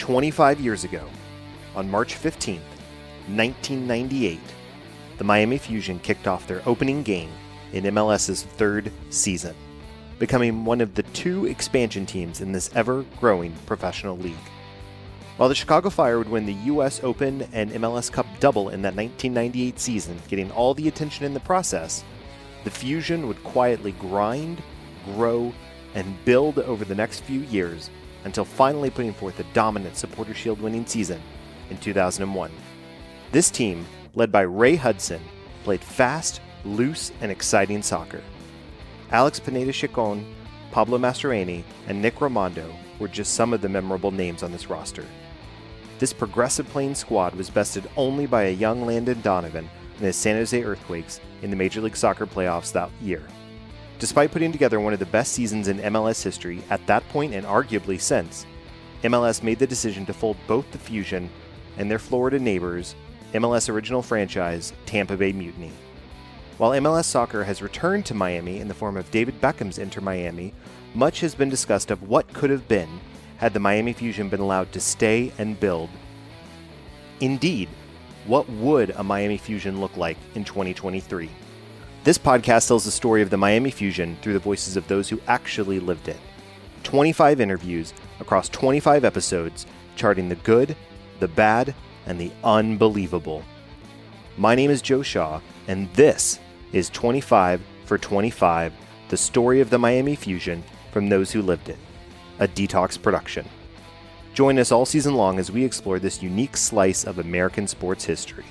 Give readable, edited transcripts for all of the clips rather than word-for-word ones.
25 years ago, on March 15th, 1998, the Miami Fusion kicked off their opening game in MLS's third season, becoming one of the two expansion teams in this ever-growing professional league. While the Chicago Fire would win the U.S. Open and MLS Cup double in that 1998 season, getting all the attention in the process, the Fusion would quietly grind, grow, and build over the next few years until finally putting forth a dominant Supporter Shield winning season in 2001. This team, led by Ray Hudson, played fast, loose, and exciting soccer. Alex Pineda-Chacon, Pablo Mastroeni, and Nick Raimondo were just some of the memorable names on this roster. This progressive playing squad was bested only by a young Landon Donovan and his San Jose Earthquakes in the Major League Soccer playoffs that year. Despite putting together one of the best seasons in MLS history at that point and arguably since, MLS made the decision to fold both the Fusion and their Florida neighbors, MLS original franchise Tampa Bay Mutiny. While MLS soccer has returned to Miami in the form of David Beckham's Inter Miami, much has been discussed of what could have been had the Miami Fusion been allowed to stay and build. Indeed, what would a Miami Fusion look like in 2023? This podcast tells the story of the Miami Fusion through the voices of those who actually lived it. 25 interviews across 25 episodes, charting the good, the bad, and the unbelievable. My name is Joe Shaw, and this is 25 for 25, the story of the Miami Fusion from those who lived it, a Detox production. Join us all season long as we explore this unique slice of American sports history.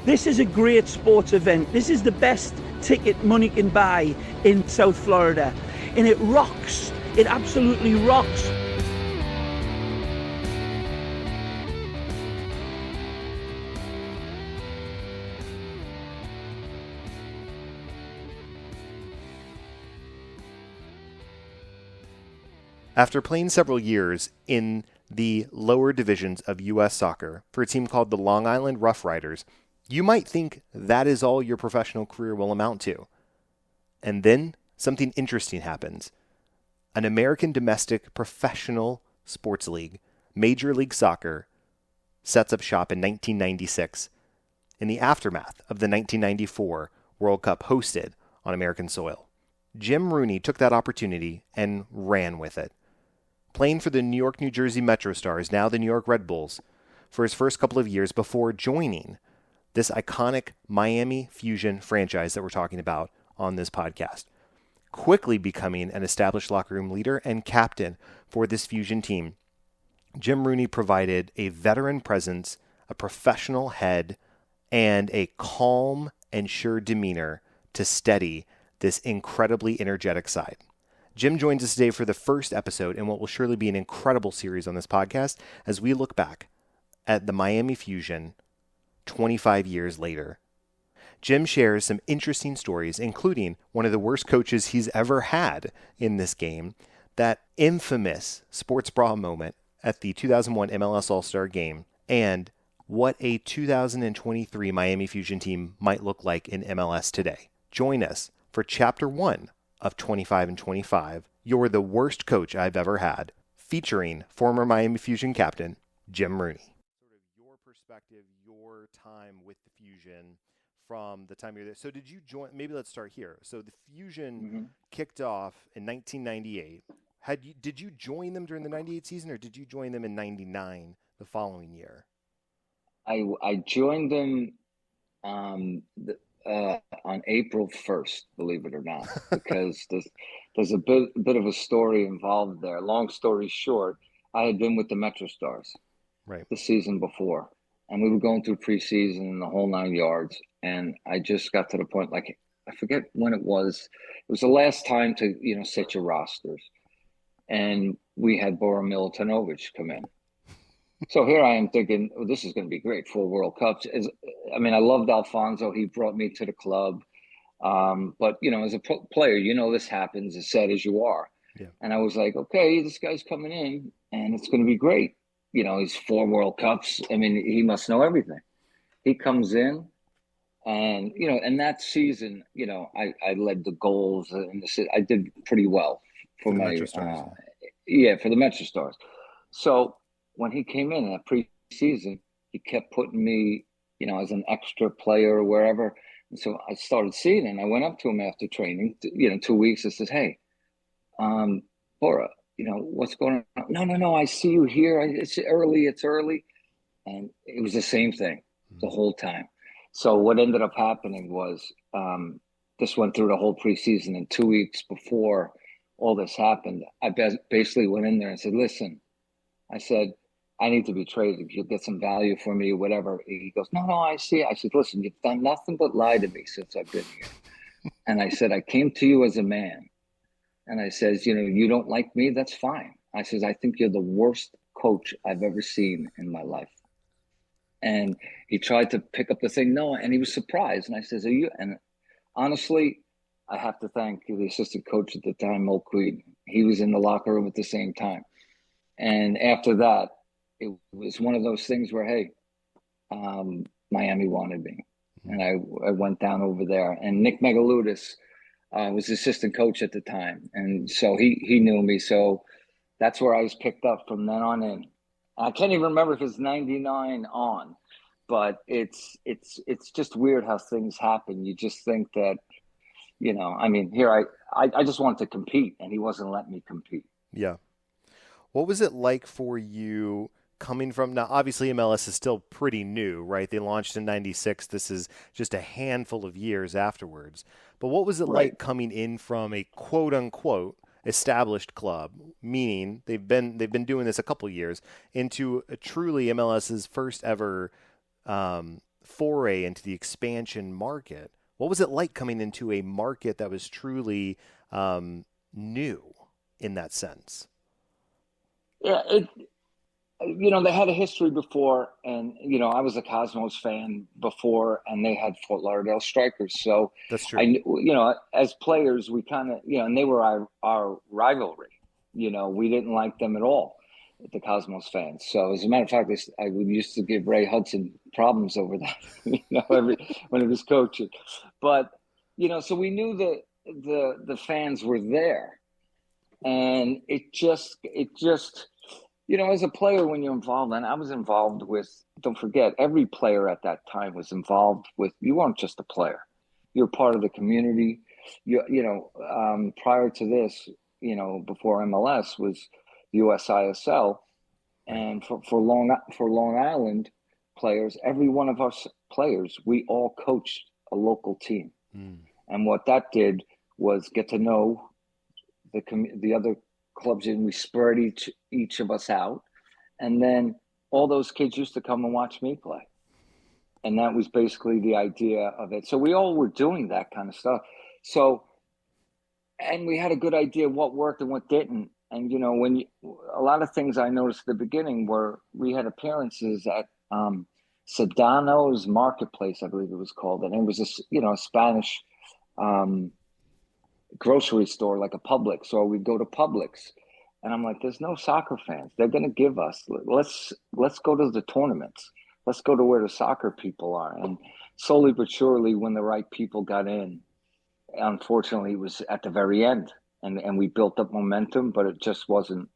This is a great sports event. This is the best ticket money can buy in South Florida. And it rocks. It absolutely rocks. After playing several years in the lower divisions of U.S. soccer for a team called the Long Island Rough Riders, you might think that is all your professional career will amount to. And then something interesting happens. An American domestic professional sports league, Major League Soccer, sets up shop in 1996 in the aftermath of the 1994 World Cup hosted on American soil. Jim Rooney took that opportunity and ran with it. Playing for the New York, New Jersey Metro Stars, now the New York Red Bulls, for his first couple of years before joining this iconic Miami Fusion franchise that we're talking about on this podcast, quickly becoming an established locker room leader and captain for this Fusion team. Jim Rooney provided a veteran presence, a professional head, and a calm and sure demeanor to steady this incredibly energetic side. Jim joins us today for the first episode in what will surely be an incredible series on this podcast as we look back at the Miami Fusion 25 years later. Jim shares some interesting stories, including one of the worst coaches he's ever had in this game, that infamous sports bra moment at the 2001 MLS All-Star Game, and what a 2023 Miami Fusion team might look like in MLS today. Join us for Chapter 1 of 25 and 25, You're the Worst Coach I've Ever Had, featuring former Miami Fusion captain Jim Rooney. Sort of your perspective, your time with the Fusion from the time you're there. So did you join, maybe let's start here. So the Fusion kicked off in 1998. Did you join them during the 98 season, or did you join them in 99 the following year? I joined them on April 1st, believe it or not, because there's a bit of a story involved there. Long story short, I had been with the Metro Stars the season before, and we were going through preseason and the whole 9 yards. And I just got to the point, like, I forget when it was. It was the last time to, set your rosters. And we had Bora Milutinovic come in. So here I am thinking, oh, this is going to be great. 4 World Cups. I loved Alfonso. He brought me to the club. But, as a player, this happens as sad as you are. Yeah. And I was like, okay, this guy's coming in and it's going to be great. He's 4 World Cups. He must know everything. He comes in and, and that season, I led the goals and I did pretty well for my, for the Metro Stars. So when he came in that preseason, he kept putting me, as an extra player or wherever. And so I started seeing it, and I went up to him after training, 2 weeks. I says, "Hey, Bora, what's going on?" No, no, no. I see you here. It's early. It's early. And it was the same thing the whole time. So what ended up happening was this went through the whole preseason, and 2 weeks before all this happened, I basically went in there and said, "Listen," I said, "I need to be traded. If you'll get some value for me, whatever." He goes, "No, no, I see." I said, "Listen, you've done nothing but lie to me since I've been here." And I said, "I came to you as a man." And I says, "You don't like me? That's fine." I says, "I think you're the worst coach I've ever seen in my life." And he tried to pick up the thing. No, and he was surprised. And I says, "Are you?" And honestly, I have to thank the assistant coach at the time, Mo Queen. He was in the locker room at the same time. And after that, it was one of those things where, hey, Miami wanted me. And I went down over there. And Nick Megaludis was the assistant coach at the time. And so he knew me. So that's where I was picked up from then on in. I can't even remember if it's 99 on, but it's just weird how things happen. You just think that, here I just wanted to compete, and he wasn't letting me compete. Yeah. What was it like for you coming from, now obviously MLS is still pretty new, right? They launched in 96. This is just a handful of years afterwards. But what was it like coming in from a quote unquote established club, meaning they've been doing this a couple of years, into a truly MLS's first ever foray into the expansion market? What was it like coming into a market that was truly new in that sense? Yeah, they had a history before, and I was a Cosmos fan before, and they had Fort Lauderdale Strikers. So That's true. As players, we kind of, and they were our rivalry. We didn't like them at all, the Cosmos fans. So as a matter of fact, I would used to give Ray Hudson problems over that, when he was coaching. But so we knew that the fans were there, and it just. As a player, when you're involved, and I was involved with, don't forget, every player at that time was involved with, you weren't just a player. You're part of the community. Prior to this, before MLS was USISL, and for Long Island players, every one of us players, we all coached a local team. And what that did was get to know the other clubs, and we spread each of us out, and then all those kids used to come and watch me play, and that was basically the idea of it. So we all were doing that kind of stuff. So, and we had a good idea of what worked and what didn't. And a lot of things I noticed at the beginning were, we had appearances at Sedano's Marketplace, I believe it was called, and it was a Spanish grocery store, like a Publix. So we'd go to Publix, and I'm like, there's no soccer fans. They're going to give us, let's go to the tournaments. Let's go to where the soccer people are. And slowly but surely, when the right people got in, unfortunately, it was at the very end, and we built up momentum, but it just wasn't,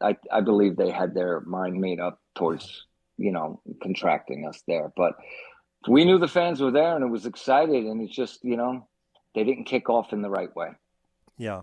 I believe they had their mind made up towards, contracting us there. But we knew the fans were there, and it was excited, and it's just, they didn't kick off in the right way. Yeah.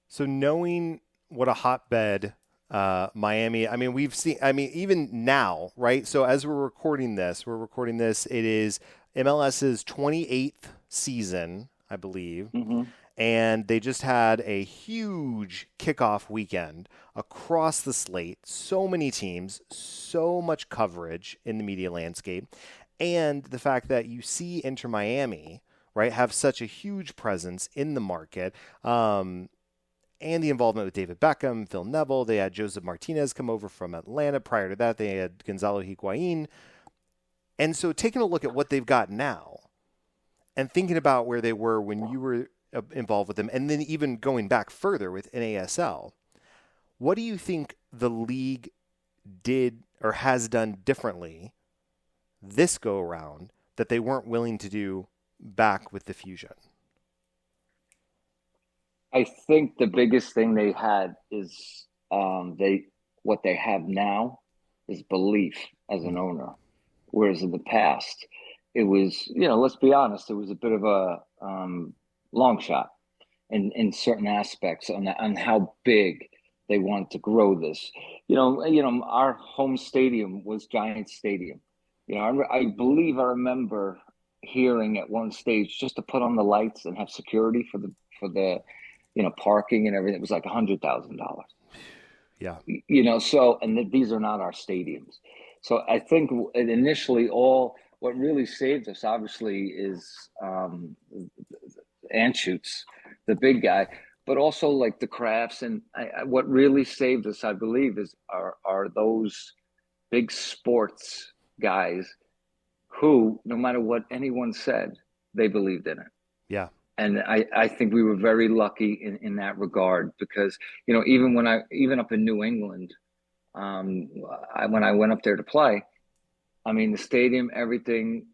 So knowing what a hotbed Miami, we've seen, even now, right? So as we're recording this, it is MLS's 28th season, I believe. Mm-hmm. And they just had a huge kickoff weekend across the slate. So many teams, so much coverage in the media landscape. And the fact that you see Inter Miami, right, have such a huge presence in the market, and the involvement with David Beckham, Phil Neville. They had Joseph Martinez come over from Atlanta. Prior to that, they had Gonzalo Higuain. And so taking a look at what they've got now and thinking about where they were when you were involved with them, and then even going back further with NASL, what do you think the league did or has done differently this go around that they weren't willing to do back with the Fusion? I think the biggest thing they had is they what they have now is belief as an owner. Whereas in the past, it was, let's be honest, it was a bit of a long shot in certain aspects on how big they wanted to grow this. Our home stadium was Giant Stadium. I believe I remember hearing at one stage, just to put on the lights and have security for the parking and everything, it was like $100,000. Yeah. These are not our stadiums. So I think initially what really saved us, obviously, is Anschutz, the big guy, but also like the Crafts. And what really saved us, I believe, are those big sports guys who, no matter what anyone said, they believed in it. Yeah. And I think we were very lucky in that regard, because, even up in New England, when I went up there to play, I mean, the stadium, everything,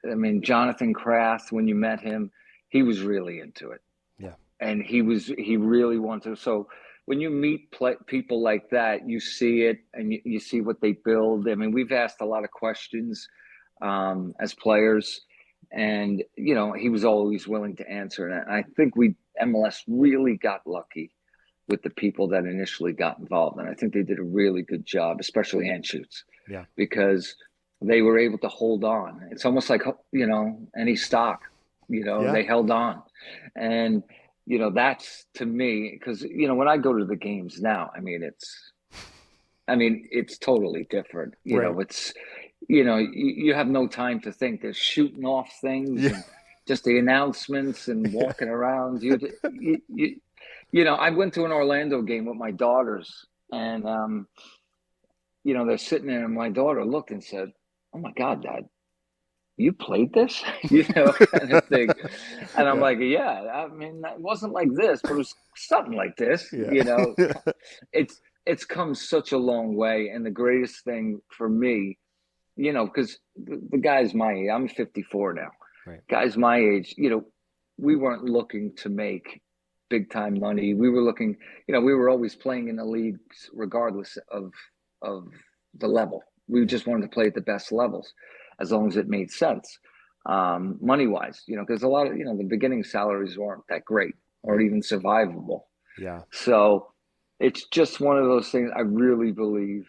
I mean, Jonathan Kraft, when you met him, he was really into it. Yeah. And he really wanted to. So when you meet people like that, you see it and you see what they build. I mean, we've asked a lot of questions as players, and, he was always willing to answer. And I think MLS really got lucky with the people that initially got involved. And I think they did a really good job, especially Anschutz, because they were able to hold on. It's almost like, any stock, they held on. And, that's, to me, because, when I go to the games now, it's totally different. It's, you have no time to think. They're shooting off things and just the announcements and walking around. I went to an Orlando game with my daughters, and, they're sitting there, and my daughter looked and said, "Oh my God, Dad, you played this?" Kind of thing. And I'm like, yeah, it wasn't like this, but it was something like this. It's come such a long way. And the greatest thing for me, because the guys my age, I'm 54 now. Right. Guys my age, we weren't looking to make big time money. We were looking, we were always playing in the leagues regardless of the level. We just wanted to play at the best levels, as long as it made sense, money wise, because a lot of, the beginning salaries weren't that great or even survivable. Yeah. So it's just one of those things. I really believe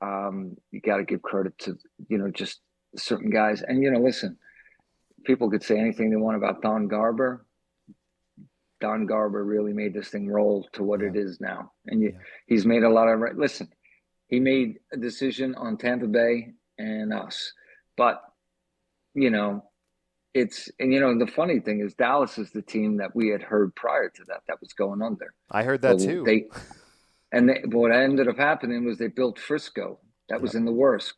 you got to give credit to, just certain guys. And, listen, people could say anything they want about Don Garber. Don Garber really made this thing roll to what it is now. And he's made a lot of listen, he made a decision on Tampa Bay and us. But, the funny thing is Dallas is the team that we had heard prior to that was going under. I heard that too. But what ended up happening was they built Frisco. That was in the worst.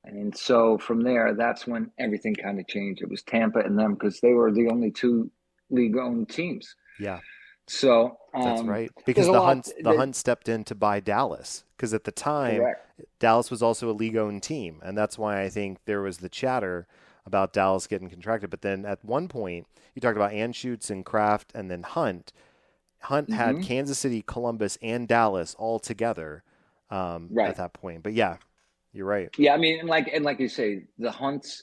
And so from there, that's when everything kind of changed. It was Tampa and them, because they were the only two league-owned teams. Yeah. So that's right. Because the Hunt stepped in to buy Dallas. Because at the time, Dallas was also a league-owned team. And that's why I think there was the chatter about Dallas getting contracted. But then at one point, you talked about Anschutz and Kraft and then Hunt. Hunt had Kansas City, Columbus, and Dallas all together at that point. But yeah, you're right. Yeah, and like you say, the Hunts,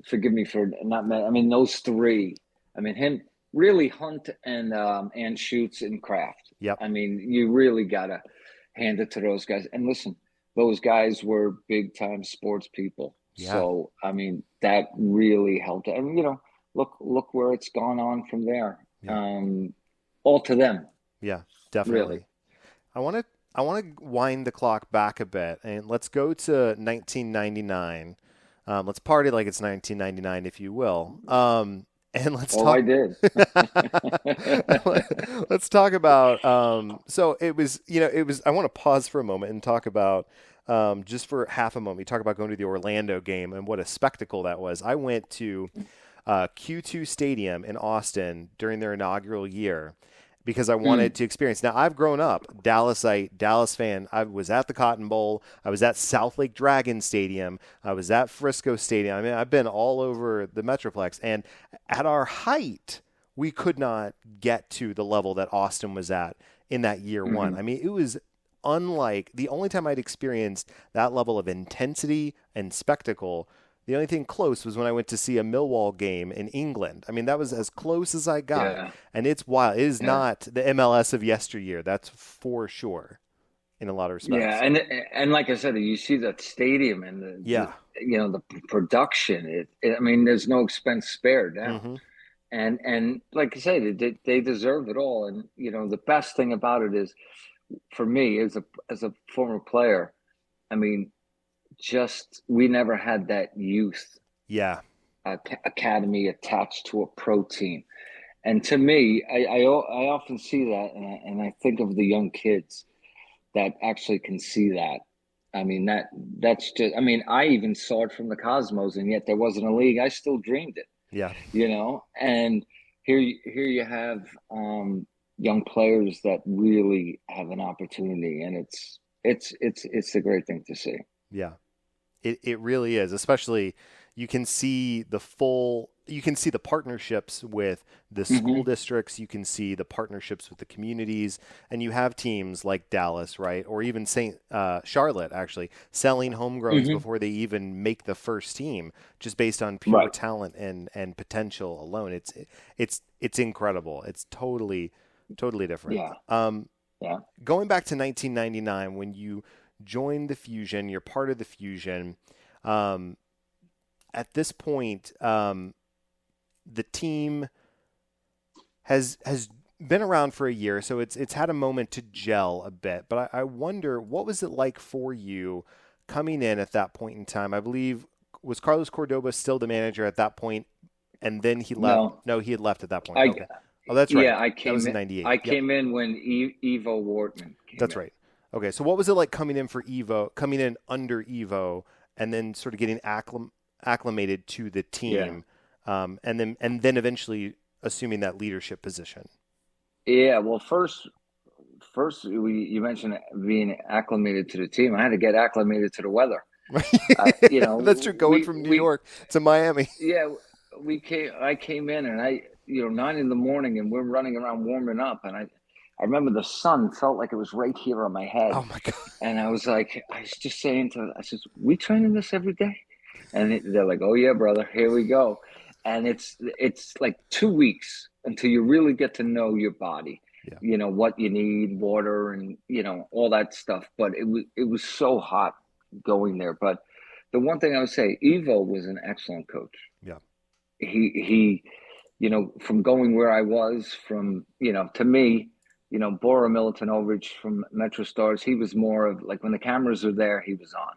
forgive me for not, those three, him, really Hunt and Anschutz and Kraft. Yep. You really got to hand it to those guys. And listen, those guys were big time sports people. Yeah. So, that really helped. And, look where it's gone on from there. Yeah. All to them. Yeah, definitely. Really. I want to wind the clock back a bit, and let's go to 1999. Let's party like it's 1999, if you will. And let's talk. I did. Let's talk about. So it was. I want to pause for a moment and talk about. Just for half a moment, you talk about going to the Orlando game and what a spectacle that was. I went to Q2 Stadium in Austin during their inaugural year because I wanted to experience. Now, I've grown up Dallasite, Dallas fan. I was at the Cotton Bowl. I was at South Lake Dragon Stadium. I was at Frisco Stadium. I've been all over the Metroplex. And at our height, we could not get to the level that Austin was at in that year one. It was unlike the only time I'd experienced that level of intensity and spectacle. The only thing close was when I went to see a Millwall game in England. I mean, that was as close as I got. Yeah. And it's wild. It is Yeah. not the MLS of yesteryear. That's for sure in a lot of respects. Yeah, and like I said, you see that stadium and Yeah. the production. I mean, there's no expense spared now. Mm-hmm. And like I said, they deserve it all. And the best thing about it is, for me as a former player, I mean, just we never had that youth Yeah. academy attached to a pro team. And to me, I often see that, and I think of the young kids that actually can see that. I mean, that's just, I mean, I even saw it from the Cosmos, and yet there wasn't a league. I still dreamed it, Yeah. and here you have young players that really have an opportunity, and it's a great thing to see. Yeah. It really is, especially you can see the partnerships with the school districts, you can see the partnerships with the communities, and you have teams like Dallas, right? Or even Charlotte, actually, selling homegrowns before they even make the first team, just based on pure talent and potential alone. It's incredible. It's totally different. Yeah. Going back to 1999, when you joined the Fusion, you're part of the Fusion. At this point, the team has been around for a year, so it's had a moment to gel a bit. But I wonder, what was it like for you coming in at that point in time? I believe, was Carlos Cordoba still the manager at that point, and then he left? No, he had left at that point. Okay. Oh, that's right. Yeah, that was in '98. I came in when Evo Wortman came That's in. right. Okay, so what was it like coming in under Evo, and then sort of getting acclimated to the team, and then eventually assuming that leadership position? Yeah, well, first you mentioned being acclimated to the team. I had to get acclimated to the weather. That's true. Going from New York to Miami. Yeah, I came in, and 9 in the morning, and we're running around warming up, and I remember the sun felt like it was right here on my head. Oh my God. And I was just saying I said, we training this every day? And they're like, oh yeah, brother, here we go. And it's like 2 weeks until you really get to know your body. Yeah. What you need, water, and all that stuff. But it was so hot going there. But the one thing I would say, Evo was an excellent coach. Yeah. He from going where I was, from to me, Bora Milutinovic from Metro Stars, he was more of like, when the cameras are there, he was on.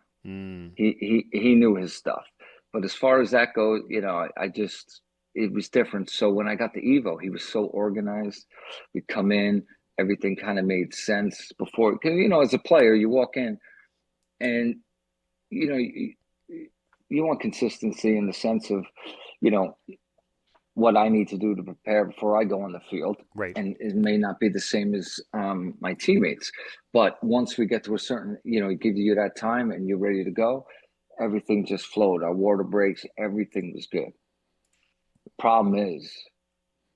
He knew his stuff. But as far as that goes, it was different. So when I got to Evo, he was so organized. We'd come in, everything kind of made sense before, because as a player, you walk in and you want consistency in the sense of what I need to do to prepare before I go on the field. Right. And it may not be the same as my teammates. But once we get to a certain, he gives you that time and you're ready to go, everything just flowed. Our water breaks, everything was good. The problem is,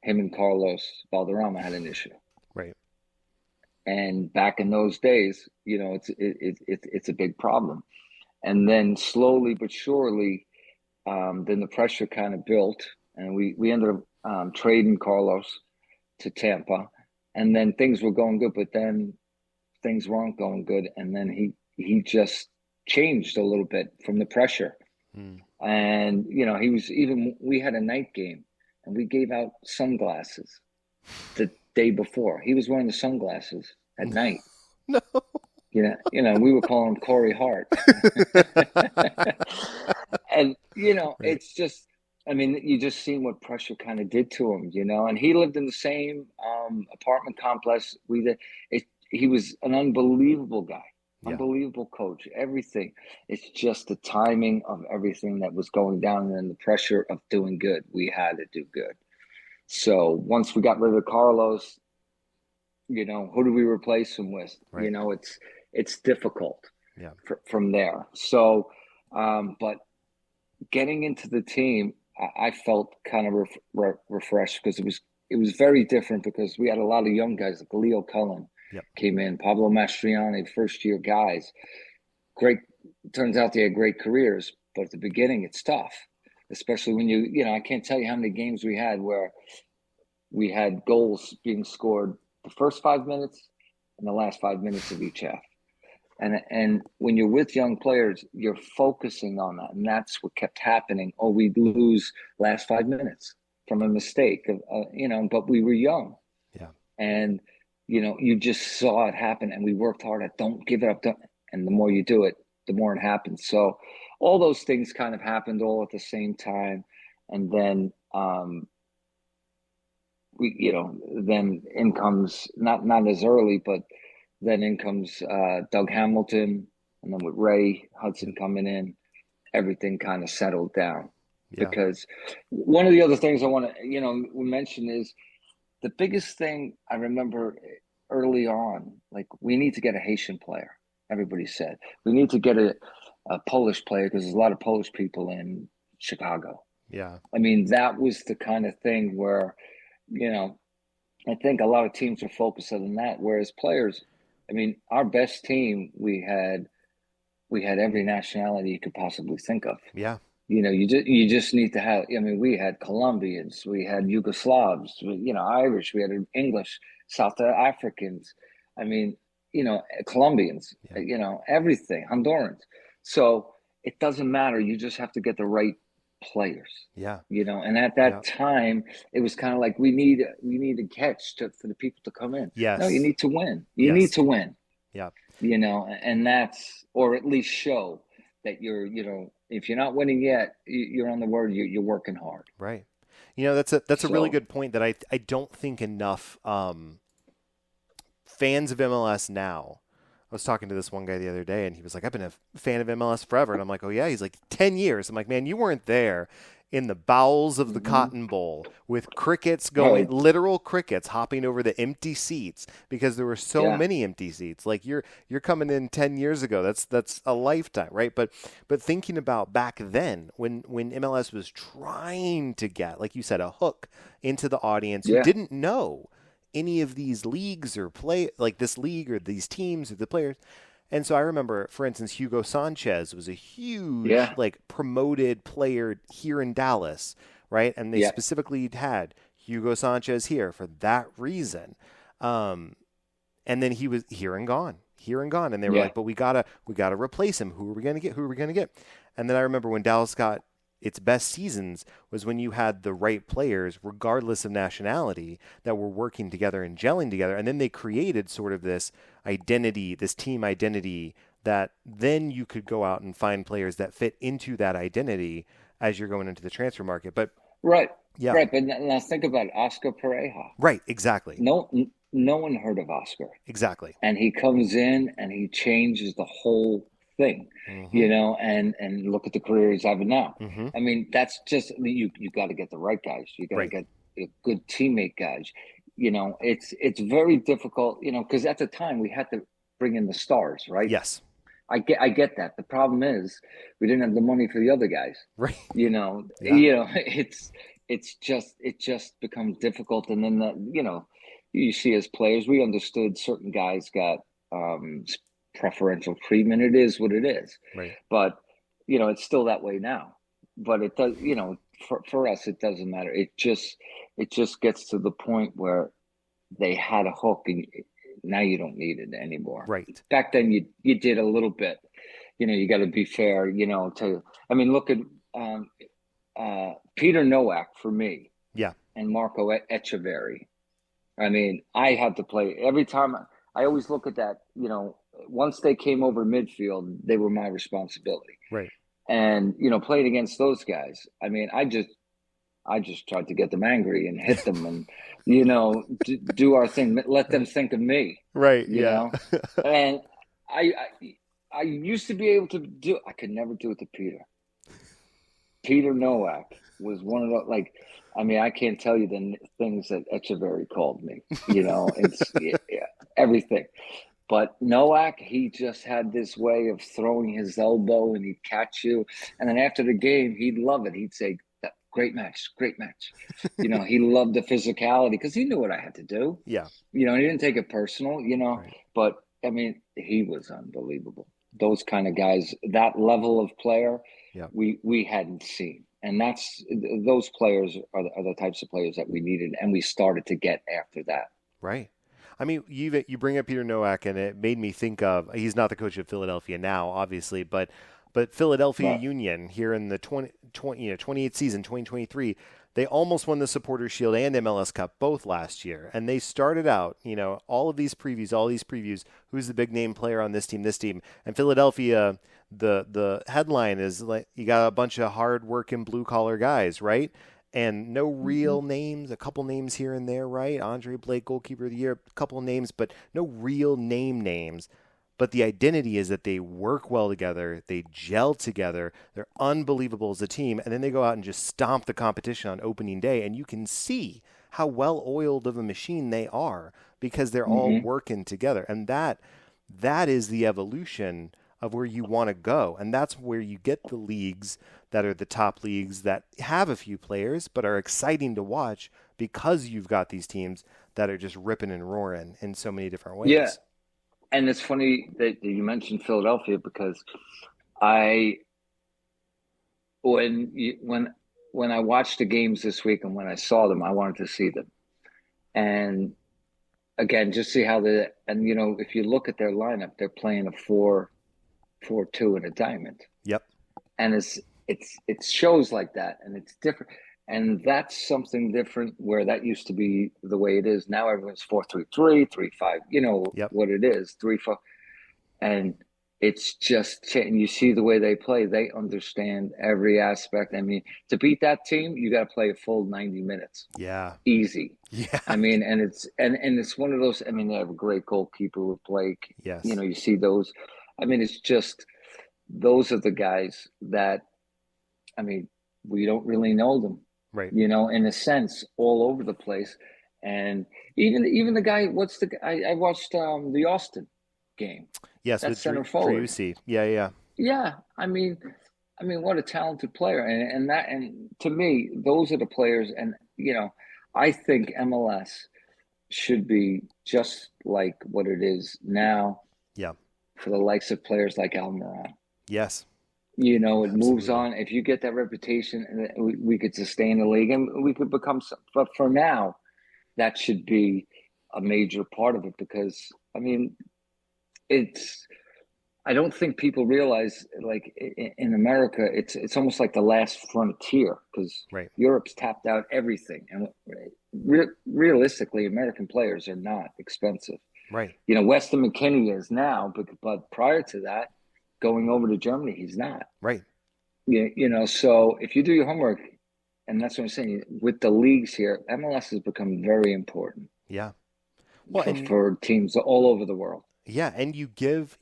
him and Carlos Valderrama had an issue. Right. And back in those days, it's a big problem. And then slowly but surely, then the pressure kind of built. And we ended up trading Carlos to Tampa, and then things were going good, but then things weren't going good, and then he just changed a little bit from the pressure. And we had a night game, and we gave out sunglasses the day before. He was wearing the sunglasses at night. No. We were calling him Corey Hart. And right. It's just, I mean, you just seen what pressure kind of did to him, and he lived in the same apartment complex. He was an unbelievable guy, unbelievable coach, everything. It's just the timing of everything that was going down, and the pressure of doing good. We had to do good. So once we got rid of Carlos, who do we replace him with? Right. It's difficult from there. So, but getting into the team, I felt kind of refreshed, because it was very different, because we had a lot of young guys like Leo Cullen, Yep. came in. Pablo Mastriani, first-year guys. Great. Turns out they had great careers, but at the beginning, it's tough, especially when I can't tell you how many games we had where we had goals being scored the first 5 minutes and the last 5 minutes of each half. And when you're with young players, you're focusing on that. And that's what kept happening. Oh, we'd lose last 5 minutes from a mistake, but we were young. Yeah. And, you just saw it happen. And we worked hard at don't give it up. And the more you do it, the more it happens. So all those things kind of happened all at the same time. And then, then in comes, not as early, but then in comes Doug Hamilton, and then with Ray Hudson coming in, everything kind of settled down. Yeah. Because one of the other things I want to, mention is the biggest thing I remember early on, like we need to get a Haitian player. Everybody said we need to get a Polish player because there's a lot of Polish people in Chicago. Yeah. I mean, that was the kind of thing where, I think a lot of teams are focused on that. Whereas players, I mean, our best team, we had every nationality you could possibly think of. Yeah. You just need to have. I mean, we had Colombians, we had Yugoslavs, Irish, we had English, South Africans. I mean, Colombians. Yeah. Everything, Hondurans. So it doesn't matter. You just have to get the right players. Yeah. And at that time, it was kind of like we need a catch for the people to come in. Yes. No, you need to win. You need to win. Yeah. And that's, or at least show that you're, if you're not winning yet, you're on the word. You're working hard. Right. That's a really good point that I don't think enough fans of MLS now. I was talking to this one guy the other day, and he was like, I've been a fan of MLS forever. And I'm like, oh, yeah? He's like, 10 years. I'm like, man, you weren't there in the bowels of the Cotton Bowl with crickets going, literal crickets hopping over the empty seats because there were so many empty seats. Like you're coming in 10 years ago. That's a lifetime, right? But thinking about back then when MLS was trying to get, like you said, a hook into the audience who didn't know any of these leagues or play like this league or these teams or the players. And so I remember, for instance, Hugo Sanchez was a huge, like promoted player here in Dallas, right? And they specifically had Hugo Sanchez here for that reason. And then he was here and gone. And they were like, but we gotta replace him. Who are we going to get? And then I remember when Dallas got its best seasons was when you had the right players, regardless of nationality, that were working together and gelling together. And then they created sort of this identity, this team identity, that then you could go out and find players that fit into that identity as you're going into the transfer market. But right. But now think about Oscar Pereja. Right. Exactly. No one heard of Oscar. Exactly. And he comes in and he changes the whole thing, and look at the career he's having now. I mean, that's just, you got to get the right guys. You got to get good teammate guys. It's very difficult, because at the time we had to bring in the stars, right? Yes. I get that. The problem is we didn't have the money for the other guys. Right. It just becomes difficult. And then you see as players, we understood certain guys got preferential treatment. It is what it is. Right. But it's still that way now. But it does, for us, it doesn't matter. It just gets to the point where they had a hook, and now you don't need it anymore. Right. Back then, you did a little bit. You got to be fair. Look at Peter Nowak for me. Yeah. And Marco Echeverri. I mean, I had to play every time. I always look at that. Once they came over midfield, they were my responsibility. Right. And, playing against those guys, I mean, I just tried to get them angry and hit them and, do our thing, let them think of me. Right. You know? And I used to be able to I could never do it to Peter. Peter Nowak was one of the, I can't tell you the things that Echeverri called me, it's everything. But Nowak, he just had this way of throwing his elbow and he'd catch you. And then after the game, he'd love it. He'd say, great match, great match. He loved the physicality because he knew what I had to do. Yeah. He didn't take it personal, Right. but I mean, he was unbelievable. Those kind of guys, that level of player, Yeah. we hadn't seen. And those players are the types of players that we needed, and we started to get after that. Right. I mean, you bring up Peter Nowak, and it made me think of, he's not the coach of Philadelphia now, obviously, but Philadelphia Right. Union here in the 28th season, 2023, they almost won the Supporters Shield and MLS Cup both last year. And they started out, all these previews, who's the big name player on this team, and Philadelphia, the headline is like, you got a bunch of hard working blue collar guys, right? And no real names, a couple names here and there, right? Andre Blake, goalkeeper of the year, a couple of names, but no real names. But the identity is that they work well together, they gel together, they're unbelievable as a team, and then they go out and just stomp the competition on opening day, and you can see how well-oiled of a machine they are because they're all working together. And that is the evolution of where you want to go. And that's where you get the leagues that are the top leagues that have a few players but are exciting to watch because you've got these teams that are just ripping and roaring in so many different ways. Yeah. And it's funny that you mentioned Philadelphia because when I watched the games this week and when I saw them, I wanted to see them. And again, just see how if you look at their lineup, they're playing a 4-4-2 and a diamond. Yep. And it shows like that, and it's different. And that's something different where that used to be the way it is. Now everyone's 4-3-3, 3-5, what it is, 3-4. And it's just, and you see the way they play, they understand every aspect. I mean, to beat that team, you got to play a full 90 minutes. Yeah. Easy. Yeah. I mean, and it's one of those, I mean, they have a great goalkeeper with Blake. Yes. You see those. I mean, it's just, those are the guys that, I mean, we don't really know them. Right. In a sense, all over the place. And even the guy, I watched the Austin game. Yes, that's with center forward. Driussi. Yeah. Yeah. I mean, what a talented player. And to me, those are the players. And, I think MLS should be just like what it is now. Yeah. For the likes of players like Almiron. Yes. It moves on. If you get that reputation, and we could sustain the league, and we could become. But for now, that should be a major part of it because I mean, I don't think people realize, like in America, it's almost like the last frontier because Europe's tapped out everything, and realistically, American players are not expensive. Right. Weston McKennie is now, but prior to that. Going over to Germany, he's not. Right. So if you do your homework, and that's what I'm saying, with the leagues here, MLS has become very important. Yeah. For teams all over the world. Yeah, and you give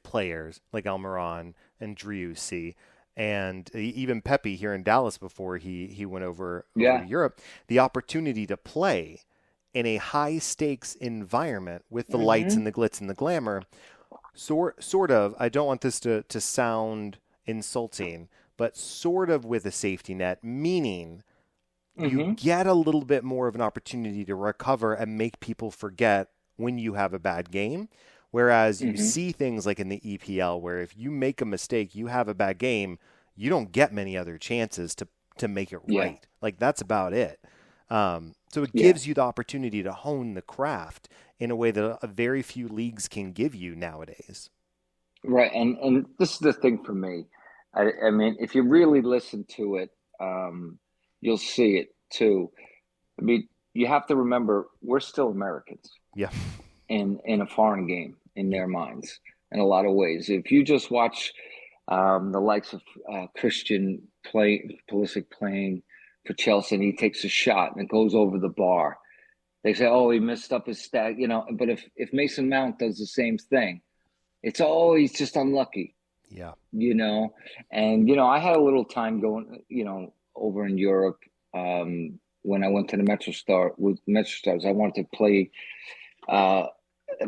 players like Almiron and Driussi and even Pepe here in Dallas before he went over to Europe, the opportunity to play in a high stakes environment with the lights and the glitz and the glamour. Sort of, I don't want this to sound insulting, but sort of with a safety net, meaning you get a little bit more of an opportunity to recover and make people forget when you have a bad game. Whereas you see things like in the EPL where if you make a mistake, you have a bad game, you don't get many other chances to make it right. Like that's about it. So it gives you the opportunity to hone the craft in a way that very few leagues can give you nowadays. Right. And this is the thing for me. I mean, if you really listen to it, you'll see it too. I mean, you have to remember, we're still Americans. Yeah. In a foreign game in their minds in a lot of ways. If you just watch the likes of Christian Pulisic playing for Chelsea, and he takes a shot and it goes over the bar. They say, oh, he messed up his stat, but if Mason Mount does the same thing, it's he's just unlucky. Yeah. And, I had a little time going, over in Europe when I went to the with MetroStars. I wanted to play.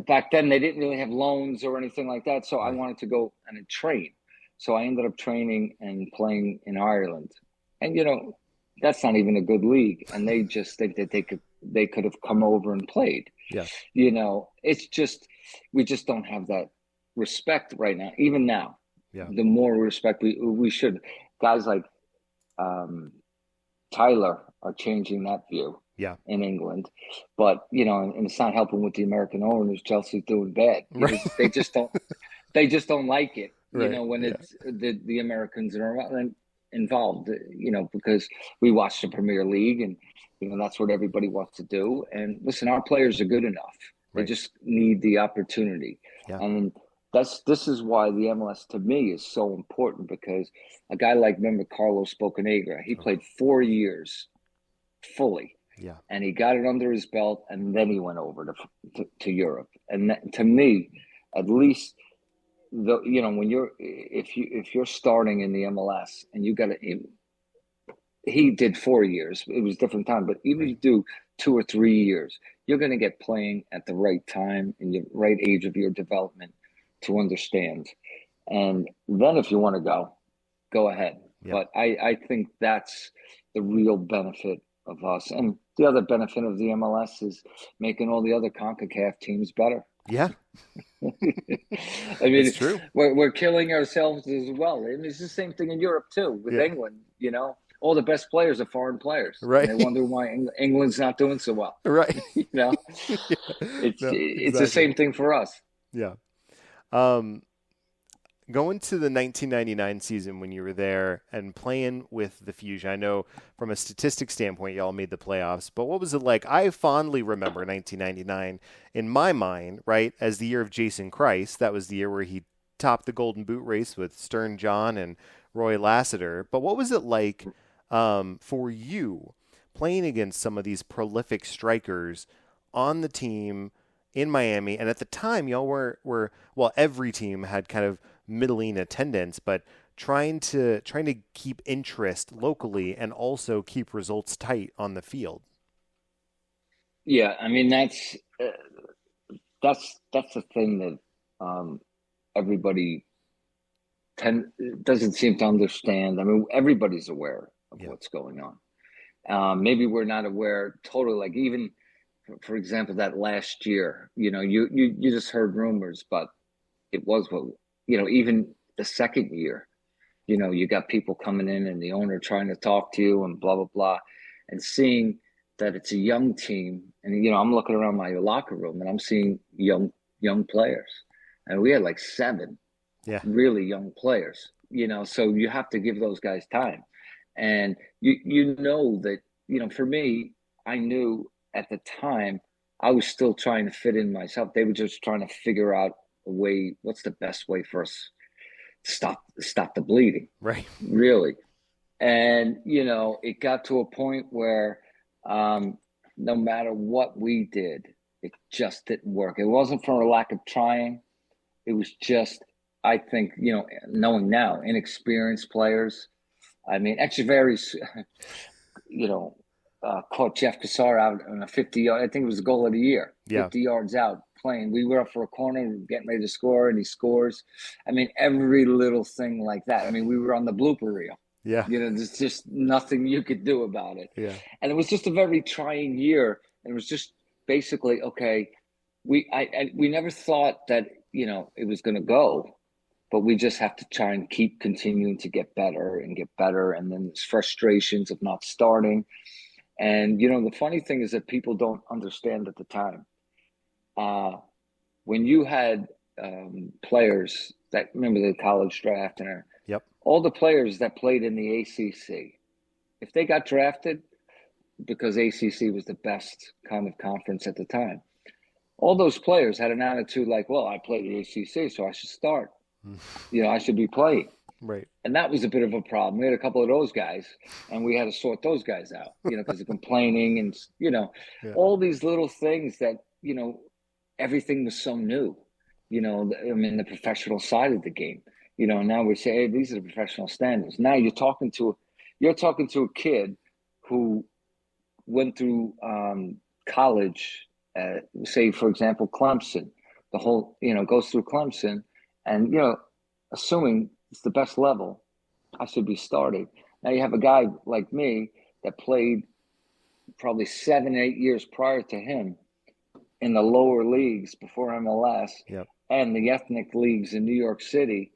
Back then, they didn't really have loans or anything like that. So I wanted to go and train. So I ended up training and playing in Ireland. And, that's not even a good league, and they just think that they could have come over and played. Yeah. It's just we just don't have that respect right now. Even now, Yeah. the more respect we should. Guys like Tyler are changing that view Yeah. in England, but and it's not helping with the American owners. Chelsea's doing bad. Right. They just don't like it. Right. When Yeah. it's the Americans are involved. Because we watch the Premier League, and that's what everybody wants to do. And listen, our players are good enough. They Right. just need the opportunity. Yeah. And this is why the MLS to me is so important, because a guy like, remember Carlos Bocanegra, he played 4 years fully. Yeah. And he got it under his belt, and then he went over to Europe. And to me, at least, when if you're starting in the MLS and you got to, he did 4 years. It was a different time, but even if you do 2 or 3 years, you're going to get playing at the right time in the right age of your development to understand. And then if you want to go ahead. Yeah. But I think that's the real benefit of us. And the other benefit of the MLS is making all the other CONCACAF teams better. Yeah. I mean, It's true. We're killing ourselves as well. I mean, it's the same thing in Europe too, with England. All the best players are foreign players. Right. And they wonder why England's not doing so well. Right. Yeah. It's the same thing for us. Yeah. Going to the 1999 season when you were there and playing with the Fusion, I know from a statistic standpoint, y'all made the playoffs, but what was it like? I fondly remember 1999 in my mind, right, as the year of Jason Kreis. That was the year where he topped the Golden Boot race with Stern John and Roy Lassiter. But what was it like for you playing against some of these prolific strikers on the team in Miami? And at the time, y'all were every team had kind of middling attendance, but trying to keep interest locally and also keep results tight on the field. Yeah, I mean that's the thing that everybody doesn't seem to understand. I mean, everybody's aware of what's going on. Maybe we're not aware totally. Like, even for example, that last year, you just heard rumors, but it was even the second year, you got people coming in and the owner trying to talk to you and blah, blah, blah, and seeing that it's a young team. And, I'm looking around my locker room and I'm seeing young players. And we had like 7 really young players, so you have to give those guys time. And that, for me, I knew at the time I was still trying to fit in myself. They were just trying to figure out a way, what's the best way for us to stop the bleeding. Right. Really. And, it got to a point where no matter what we did, it just didn't work. It wasn't for a lack of trying. It was just, I think, knowing now, inexperienced players. I mean, Echeverry's, caught Jeff Cassar out on a 50-yard. I think it was the goal of the year. 50 yards out playing. We were up for a corner, getting ready to score, and he scores. I mean, every little thing like that. I mean, we were on the blooper reel. Yeah. There's just nothing you could do about it. Yeah. And it was just a very trying year. And it was just basically, okay, we never thought that, it was going to go. But we just have to try and keep continuing to get better. And then there's frustrations of not starting. And, the funny thing is that people don't understand at the time. When you had players that, remember the college draft, and all the players that played in the ACC, if they got drafted, because ACC was the best kind of conference at the time, all those players had an attitude like, well, I played the ACC, so I should start. I should be playing. Right. And that was a bit of a problem. We had a couple of those guys, and we had to sort those guys out, because of complaining and, all these little things that, everything was so new, I mean, the professional side of the game, now we say, hey, these are the professional standards. Now you're talking to a kid who went through college, say, for example, Clemson, the whole, goes through Clemson, and, assuming it's the best level, I should be starting. Now you have a guy like me that played probably 7, 8 years prior to him in the lower leagues before MLS Yep. and the ethnic leagues in New York City.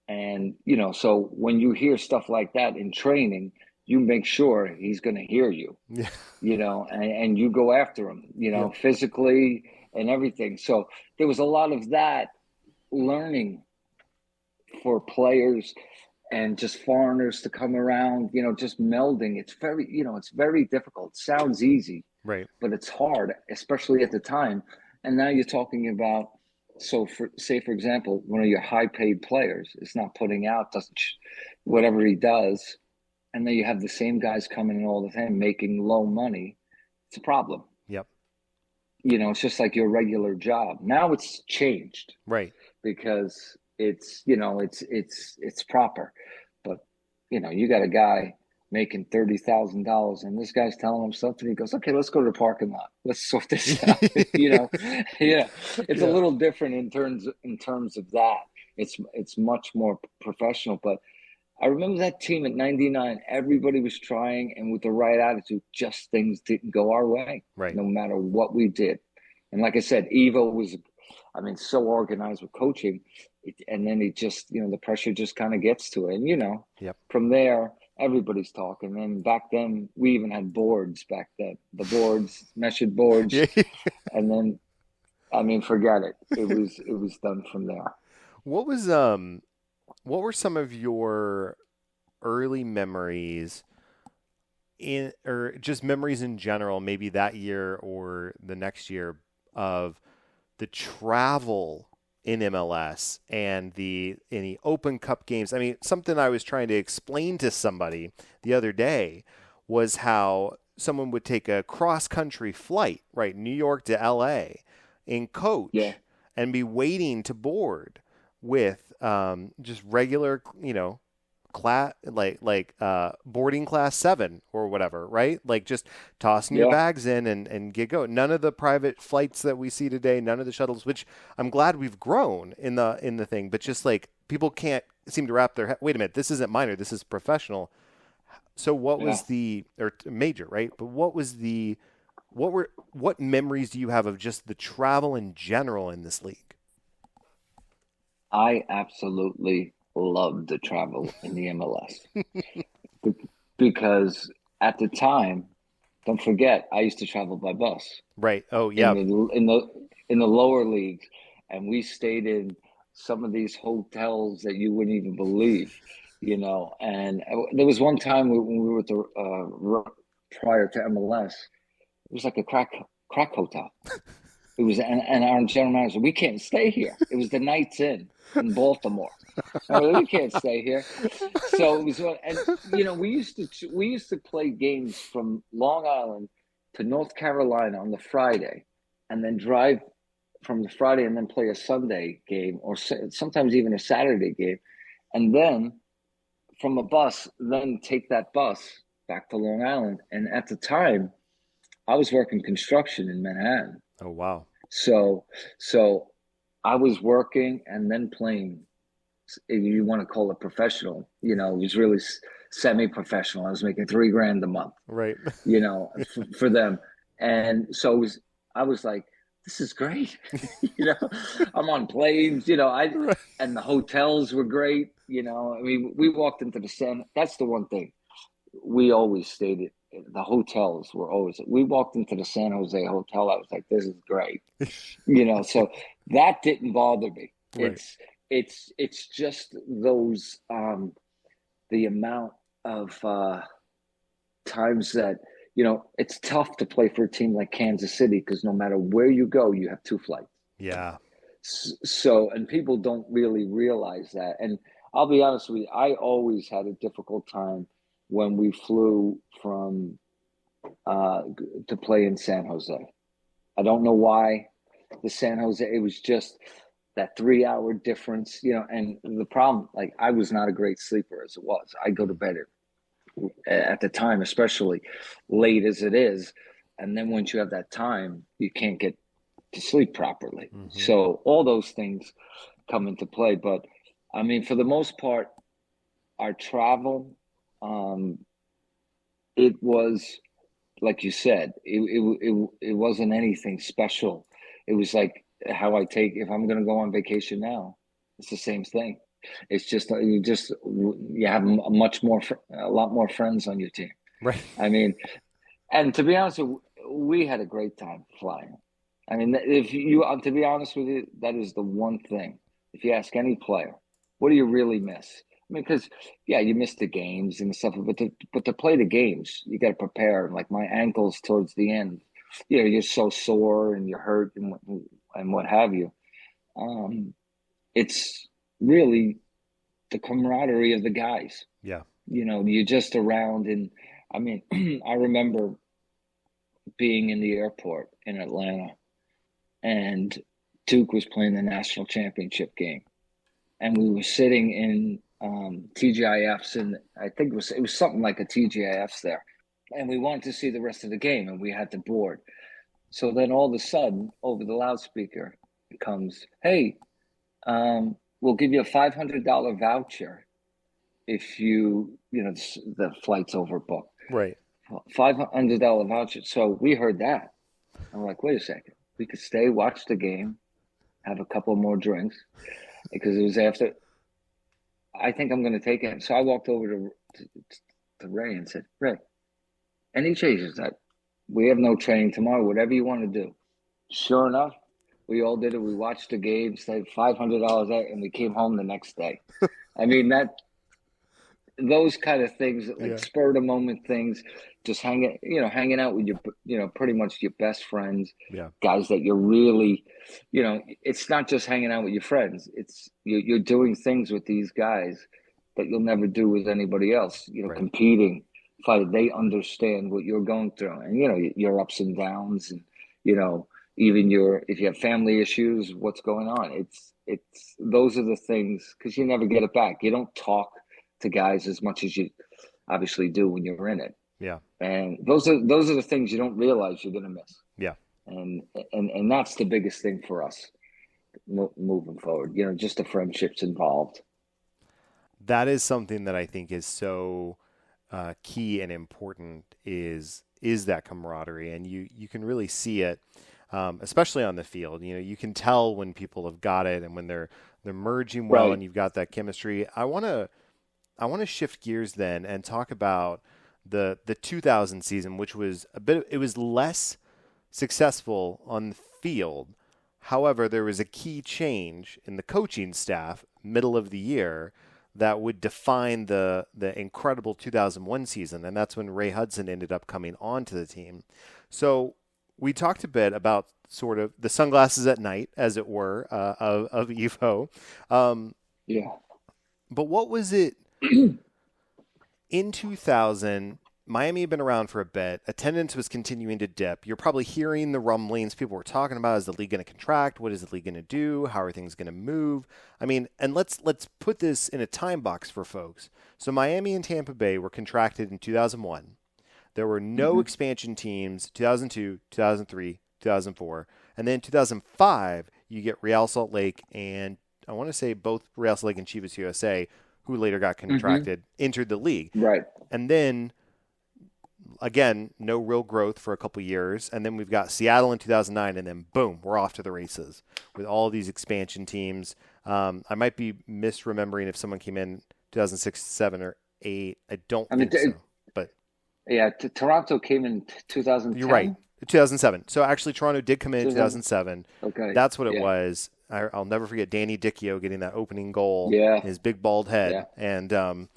And, so when you hear stuff like that in training, you make sure he's going to hear you, Yeah. And you go after him, Yep. physically and everything. So there was a lot of that learning for players and just foreigners to come around, just melding. It's very difficult. It sounds easy, Right. but it's hard, especially at the time. And now you're talking about, for example, one of your high paid players is not putting out, whatever he does. And then you have the same guys coming in all the time making low money. It's a problem. Yep. It's just like your regular job. Now it's changed Right. because it's proper. But you got a guy making $30,000 and this guy's telling him something. He goes, okay, let's go to the parking lot. Let's sort this out. Yeah. It's a little different in terms of that. It's much more professional. But I remember that team at 99, everybody was trying, and with the right attitude, just things didn't go our way, Right. no matter what we did. And like I said, Evo was, so organized with coaching. And then it just, the pressure just kind of gets to it. And, Yep. from there, everybody's talking. And back then, we even had boards back then. The boards, measured boards. Yeah. And then, forget it. It was done from there. What were some of your early memories or just memories in general, maybe that year or the next year, of the travel in MLS and any Open Cup games? I mean, something I was trying to explain to somebody the other day was how someone would take a cross-country flight, right, New York to LA, in coach, and be waiting to board with just regular, class, like boarding class 7 or whatever, right? Like just tossing your bags in and get going. None of the private flights that we see today, none of the shuttles, which I'm glad we've grown in the thing, but just like people can't seem to wrap their head. Wait a minute, this isn't minor, this is professional. So what was or major, right? But what memories do you have of just the travel in general in this league? I absolutely loved the travel in the MLS because at the time, don't forget, I used to travel by bus. Right. Oh, yeah. In the lower leagues, and we stayed in some of these hotels that you wouldn't even believe, And there was one time when we were at prior to MLS, it was like a crack hotel. It was, and our general manager, we can't stay here. It was the Knights Inn in Baltimore. We can't stay here. So it was, and we used to play games from Long Island to North Carolina on the Friday, and then drive from the Friday and then play a Sunday game, or sometimes even a Saturday game, and then from a bus, then take that bus back to Long Island. And at the time, I was working construction in Manhattan. Oh, wow. So I was working and then playing. You want to call it professional, it was really semi-professional. I was making $3,000 a month, right? For them. And so I was like, this is great. I'm on planes, Right. and the hotels were great. We walked into that's the one thing we always stayed at. The hotels were always, we walked into the San Jose hotel. I was like, this is great. So that didn't bother me. Right. It's just those, the amount of times that, it's tough to play for a team like Kansas City, because no matter where you go, you have 2 flights. Yeah. So, and people don't really realize that. And I'll be honest with you, I always had a difficult time when we flew from to play in San Jose. I don't know why the San Jose, it was just that 3-hour difference, and the problem, like, I was not a great sleeper as it was. I go to bed at the time, especially late as it is. And then once you have that time, you can't get to sleep properly. Mm-hmm. So all those things come into play. But for the most part, our travel, it was like you said, it wasn't anything special. It was like how I take if I'm going to go on vacation now. It's the same thing. It's just you have a lot more friends on your team. Right. I mean, and to be honest, we had a great time flying. I mean, if you to be honest with you, that is the one thing. If you ask any player, what do you really miss? I mean, because yeah, you miss the games and stuff, but to play the games, you got to prepare. Like my ankles towards the end, you're so sore and you're hurt and what have you. Um, it's really the camaraderie of the guys. Yeah. You're just around, and I mean, I remember being in the airport in Atlanta, and Duke was playing the national championship game, and we were sitting in TGIFs, and I think it was something like a TGIFs there, and we wanted to see the rest of the game, and we had to board. So then all of a sudden, over the loudspeaker, it comes, "Hey, we'll give you a $500 voucher if the flight's overbooked." Right. $500 voucher. So we heard that. I'm like, wait a second. We could stay, watch the game, have a couple more drinks, because it was after. I think I'm going to take it. So I walked over to Ray and said, "Ray, any changes that we have no training tomorrow, whatever you want to do." Sure enough, we all did it. We watched the game, saved $500 out, and we came home the next day. I mean, those kind of things, like spur of the moment things, just hanging out with pretty much your best friends, guys that you're really, it's not just hanging out with your friends. It's you're doing things with these guys that you'll never do with anybody else. Competing, fighting. They understand what you're going through, and your ups and downs, and even if you have family issues, what's going on. It's those are the things, because you never get it back. You don't talk to guys as much as you obviously do when you're in it. Yeah. And those are the things you don't realize you're going to miss. Yeah. And that's the biggest thing for us moving forward, just the friendships involved. That is something that I think is so key and important is that camaraderie. And you can really see it, especially on the field. You can tell when people have got it and when they're merging well, Right. and you've got that chemistry. I want to shift gears then and talk about the 2000 season, which was it was less successful on the field. However, there was a key change in the coaching staff middle of the year that would define the incredible 2001 season, and that's when Ray Hudson ended up coming onto the team. So we talked a bit about sort of the sunglasses at night, as it were, of Evo. Yeah. But what was it in 2000? Miami had been around for a bit. Attendance was continuing to dip. You're probably hearing the rumblings. People were talking about, is the league going to contract? What is the league going to do? How are things going to move? I mean, and let's put this in a time box for folks. So Miami and Tampa Bay were contracted in 2001. There were no expansion teams, 2002, 2003, 2004. And then 2005, you get Real Salt Lake and I want to say both Real Salt Lake and Chivas USA, who later got contracted, entered the league. Right. And then, again, no real growth for a couple years. And then we've got Seattle in 2009, and then boom, we're off to the races with all these expansion teams. I might be misremembering if someone came in 2006, 7, or 8. I don't think so. But yeah, Toronto came in 2010. You're right. 2007. So actually, Toronto did come in 2007. Okay. That's what it was. I'll never forget Danny Dicchio getting that opening goal. Yeah. His big bald head. Yeah. And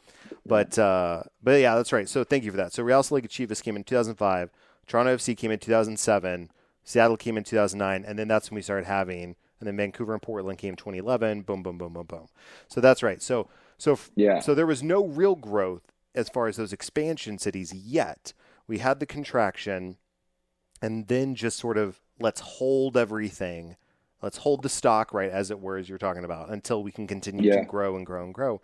but yeah, that's right. So thank you for that. So Real Salt Lake Chivas came in 2005. Toronto FC came in 2007. Seattle came in 2009, and then that's when we started having. And then Vancouver and Portland came in 2011. Boom, boom, boom, boom, boom. So that's right. So there was no real growth as far as those expansion cities yet. We had the contraction, and then just sort of let's hold everything. Let's hold the stock, right, as it were, as you're talking about, until we can continue to grow and grow and grow.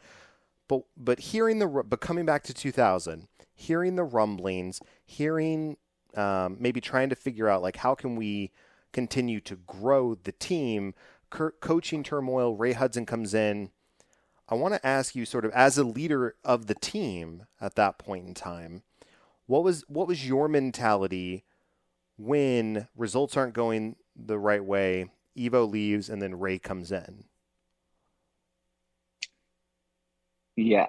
But coming back to 2000, hearing the rumblings, maybe trying to figure out, like, how can we continue to grow the team, coaching turmoil, Ray Hudson comes in. I want to ask you, sort of as a leader of the team at that point in time, What was your mentality when results aren't going the right way? Evo leaves and then Ray comes in. Yeah.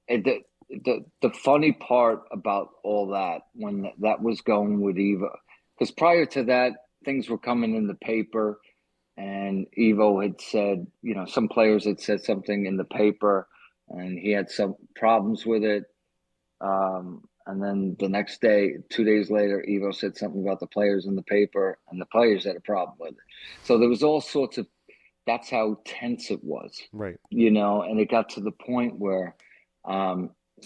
The funny part about all that, when that was going with Evo, because prior to that, things were coming in the paper, and Evo had said, some players had said something in the paper, and he had some problems with it. And then the next day, 2 days later, Evo said something about the players in the paper, and the players had a problem with it. So there was all sorts of, that's how tense it was, Right. and it got to the point where,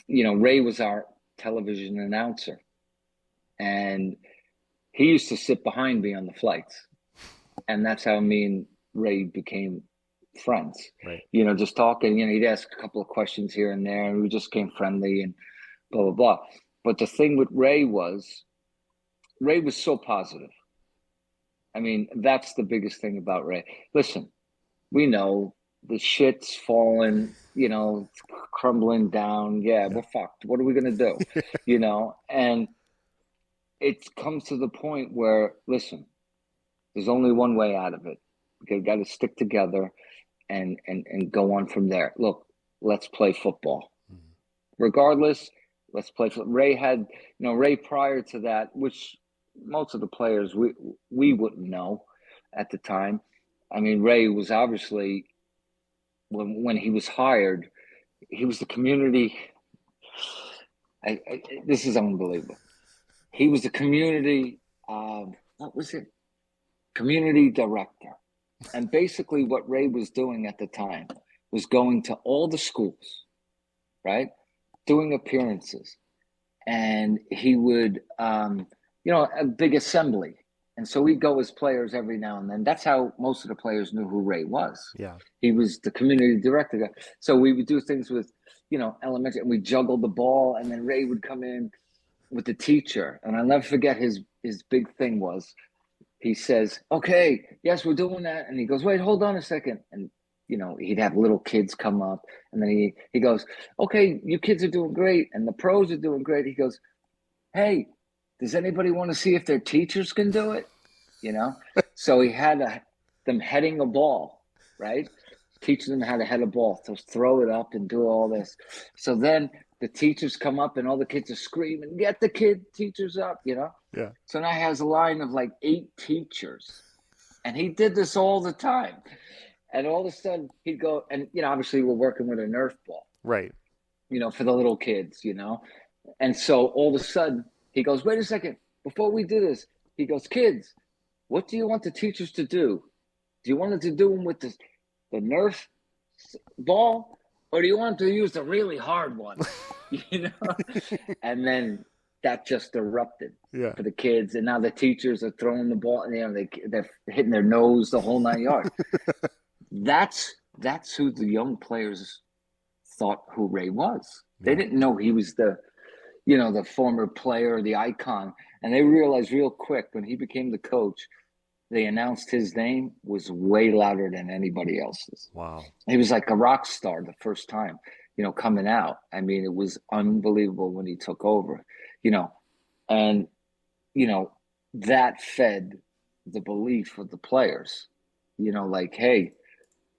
Ray was our television announcer, and he used to sit behind me on the flights. And that's how me and Ray became friends, Right. Just talking, he'd ask a couple of questions here and there, and we just became friendly and blah, blah, blah. But the thing with Ray was so positive. I mean, that's the biggest thing about Ray. Listen, we know the shit's falling, it's crumbling down. Yeah, we're fucked. What are we going to do? And it comes to the point where, listen, there's only one way out of it. We've got to stick together and go on from there. Look, let's play football. Regardless, let's play. Ray had, Ray prior to that, which most of the players we wouldn't know at the time. I mean, Ray was obviously, when he was hired, he was the community. This is unbelievable. He was the community, what was it? Community director. And basically what Ray was doing at the time was going to all the schools, right? Doing appearances. And he would, a big assembly. And so we'd go as players every now and then. That's how most of the players knew who Ray was. Yeah. He was the community director. So we would do things with, elementary, and we juggled the ball, and then Ray would come in with the teacher. And I'll never forget his big thing was, he says, okay, yes, we're doing that. And he goes, wait, hold on a second. And, he'd have little kids come up, and then he goes, okay, you kids are doing great, and the pros are doing great. He goes, hey, does anybody want to see if their teachers can do it? So he had them heading a ball, right? Teaching them how to head a ball, to throw it up and do all this. So then the teachers come up and all the kids are screaming, get the teachers up, Yeah. So now he has a line of like 8 teachers. And he did this all the time. And all of a sudden he'd go, and, obviously we're working with a Nerf ball. Right. For the little kids, And so all of a sudden he goes, wait a second, before we do this, he goes, kids, what do you want the teachers to do? Do you want them to do them with the Nerf ball, or do you want them to use the really hard one? And then that just erupted for the kids. And now the teachers are throwing the ball, and they're hitting their nose, the whole 9 yards. That's who the young players thought who Ray was. They didn't know he was the former player, the icon. And they realized real quick when he became the coach, they announced his name was way louder than anybody else's. Wow. He was like a rock star the first time, coming out. I mean, it was unbelievable when he took over, and, that fed the belief of the players, like, hey,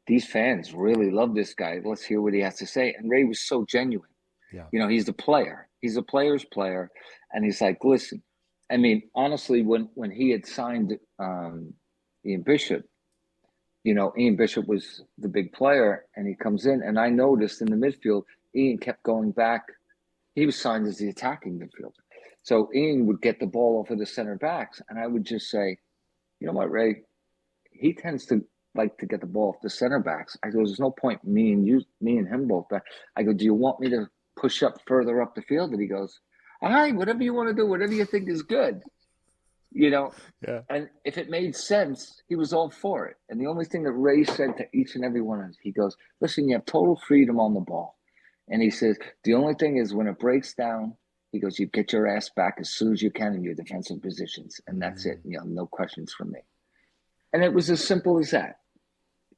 these fans really love this guy. Let's hear what he has to say. And Ray was so genuine. Yeah. He's the player. He's a player's player. And he's like, listen, I mean, honestly, when he had signed Ian Bishop, Ian Bishop was the big player, and he comes in, and I noticed in the midfield, Ian kept going back. He was signed as the attacking midfielder. So Ian would get the ball off of the center backs, and I would just say, you know what, Ray, he tends to like to get the ball off the center backs. I go, there's no point me and him both back. I go, do you want me to push up further up the field? And he goes, all right, whatever you want to do, whatever you think is good. Yeah. And if it made sense, he was all for it. And the only thing that Ray said to each and every one of us, he goes, listen, you have total freedom on the ball. And he says, the only thing is when it breaks down, he goes, you get your ass back as soon as you can in your defensive positions. And that's it. No questions from me. And it was as simple as that,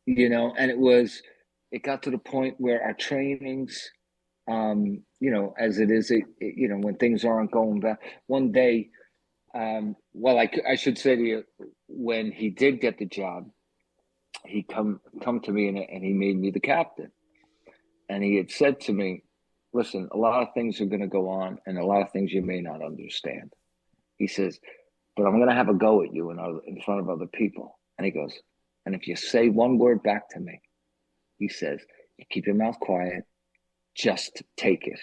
and it got to the point where our trainings, as it is, when things aren't going back. One day, well, I should say to you, when he did get the job, he come to me and he made me the captain. And he had said to me, listen, a lot of things are going to go on and a lot of things you may not understand. He says, but I'm going to have a go at you in front of other people. And he goes, and if you say one word back to me, he says, you keep your mouth quiet, just take it.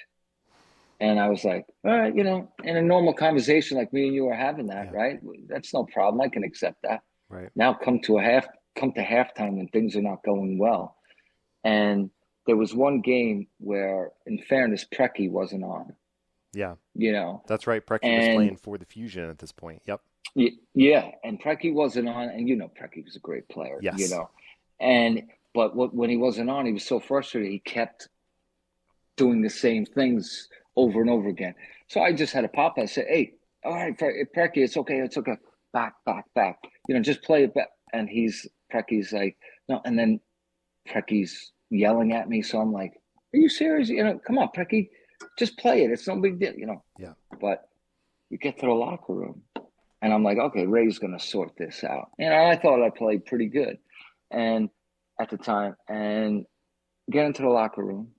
And I was like, all right, in a normal conversation like me and you are having that, right? That's no problem. I can accept that. Right. Now come to halftime when things are not going well. And there was one game where, in fairness, Preki wasn't on. Yeah. That's right. Preki was playing for the Fusion at this point. Yep. Yeah. And Preki wasn't on. And, Preki was a great player, yes. But when he wasn't on, he was so frustrated. He kept doing the same things over and over again. So I just had to pop. I said, hey, all right, Preki, it's okay. It's okay. Back. Just play it back. And Preki's like, no. And then Preki's yelling at me. So I'm like, are you serious? Come on, Preki, just play it. It's no big deal, Yeah. But you get to the locker room and I'm like, okay, Ray's going to sort this out. I thought I played pretty good. And at the time, and get into the locker room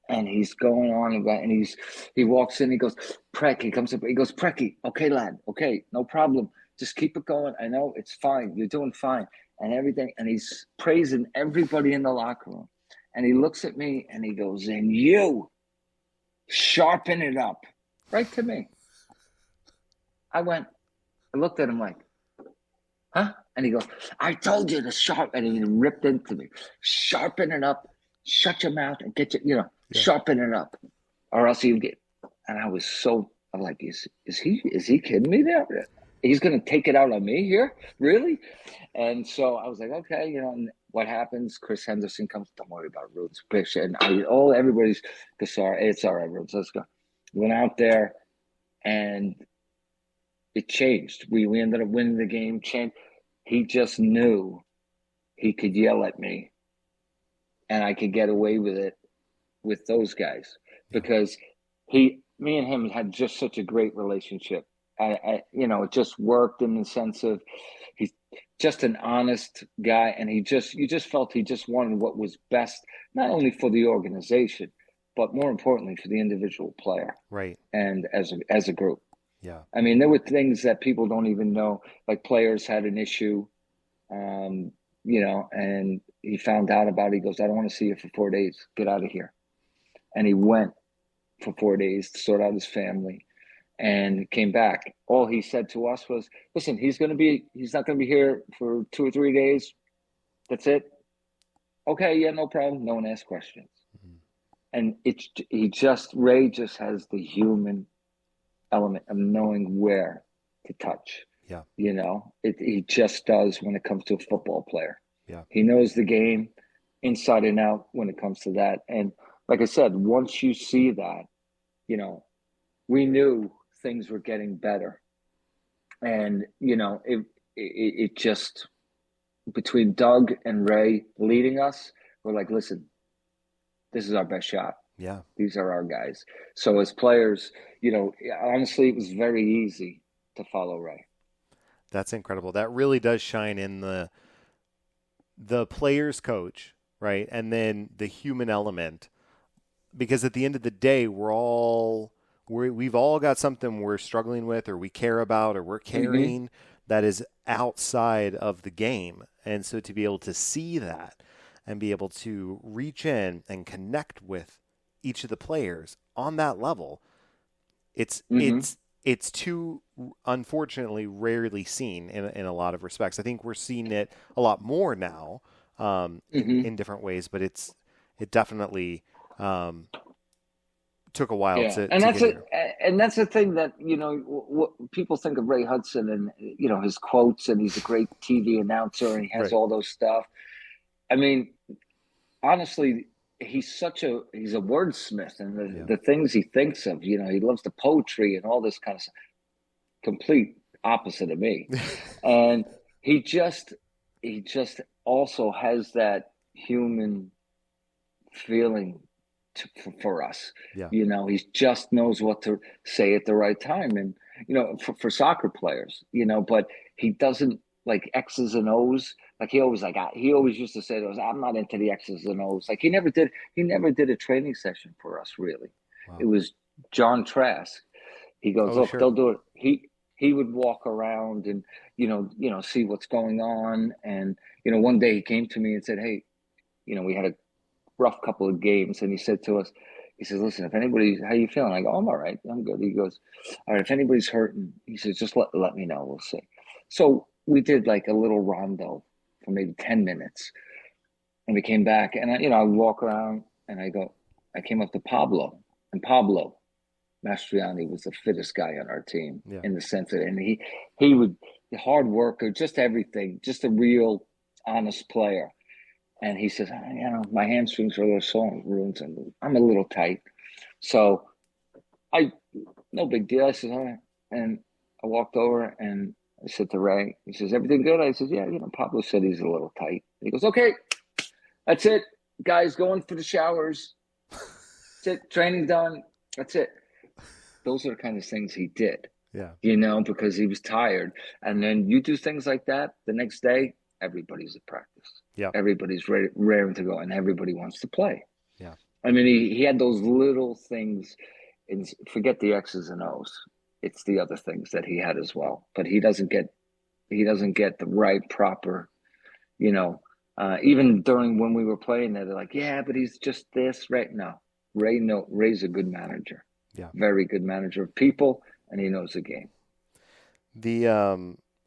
and he's going on about, and he walks in, he goes, Preki, comes up, he goes, Preki, okay, lad, okay, no problem. Just keep it going. I know it's fine. You're doing fine. And everything. And he's praising everybody in the locker room. And he looks at me and he goes, and you sharpen it up. Right to me. I looked at him like, huh? And he goes, I told you to sharpen. And he ripped into me. Sharpen it up. Shut your mouth and get sharpen it up. Or else you get. And I'm like, is he kidding me there? He's going to take it out on me here? Really? And so I was like, okay, and what happens? Chris Henderson comes, don't worry about Roots, pitch. And everybody's, sorry, it's all right, Roots, let's go. Went out there and it changed. We ended up winning the game. He just knew he could yell at me and I could get away with it with those guys because me and him had just such a great relationship. It just worked in the sense of he's just an honest guy, and you just felt he just wanted what was best, not only for the organization, but more importantly for the individual player, right? And as a group, yeah. I mean, there were things that people don't even know, like players had an issue, and he found out about it. He goes, I don't want to see you for 4 days. Get out of here. And he went for 4 days to sort out his family. And came back. All he said to us was, listen, he's not going to be here for 2 or 3 days. That's it. Okay. Yeah, no problem. No one asks questions. Mm-hmm. And Ray just has the human element of knowing where to touch. Yeah. He just does when it comes to a football player. Yeah. He knows the game inside and out when it comes to that. And like I said, once you see that, we knew things were getting better. And, it just, between Doug and Ray leading us, we're like, listen, this is our best shot. Yeah. These are our guys. So as players, honestly, it was very easy to follow Ray. That's incredible. That really does shine in the player's coach, right? And then the human element, because at the end of the day, we've all got something we're struggling with or we care about or we're carrying that is outside of the game. And so to be able to see that and be able to reach in and connect with each of the players on that level, it's too, unfortunately, rarely seen in a lot of respects. I think we're seeing it a lot more now in different ways, but it definitely took a while to and get here. And that's the thing that what people think of Ray Hudson and his quotes, and he's a great TV announcer and he has all those stuff. I mean, honestly, he's a wordsmith, and the things he thinks of, he loves the poetry and all this kind of stuff. Complete opposite of me. And he just also has that human feeling for us. Yeah. He just knows what to say at the right time. And, for soccer players, but he doesn't like X's and O's. Like he always used to say those, I'm not into the X's and O's. Like he never did a training session for us, really. Wow. It was John Trask. He goes, look, sure. they'll do it. He would walk around and, see what's going on. And, one day he came to me and said, hey, we had a rough couple of games. And he said to us, he says, listen, if anybody's, how you feeling? I go, I'm all right. I'm good. He goes, all right, if anybody's hurting, he says, just let me know. We'll see. So we did like a little rondo for maybe 10 minutes. And we came back and I walk around and I came up to Pablo, and Pablo Mastriani was the fittest guy on our team in the sense that, and he would, the hard worker, just everything, just a real honest player. And he says, my hamstrings are a little sore, ruins, and I'm a little tight. So no big deal. I said, all right. And I walked over and I said to Ray, he says, everything good? I said, yeah, Pablo said he's a little tight. He goes, okay, that's it. Guys going for the showers. That's it. Training done. That's it. Those are the kind of things he did. Yeah. Because he was tired. And then you do things like that the next day, everybody's at practice. Yeah. Everybody's raring to go, and everybody wants to play. Yeah. I mean, he had those little things, and forget the X's and O's. It's the other things that he had as well. But he doesn't get the right, proper, even during when we were playing there, they're like, yeah, but he's just this right now. Ray's a good manager. Yeah. Very good manager of people, and he knows the game.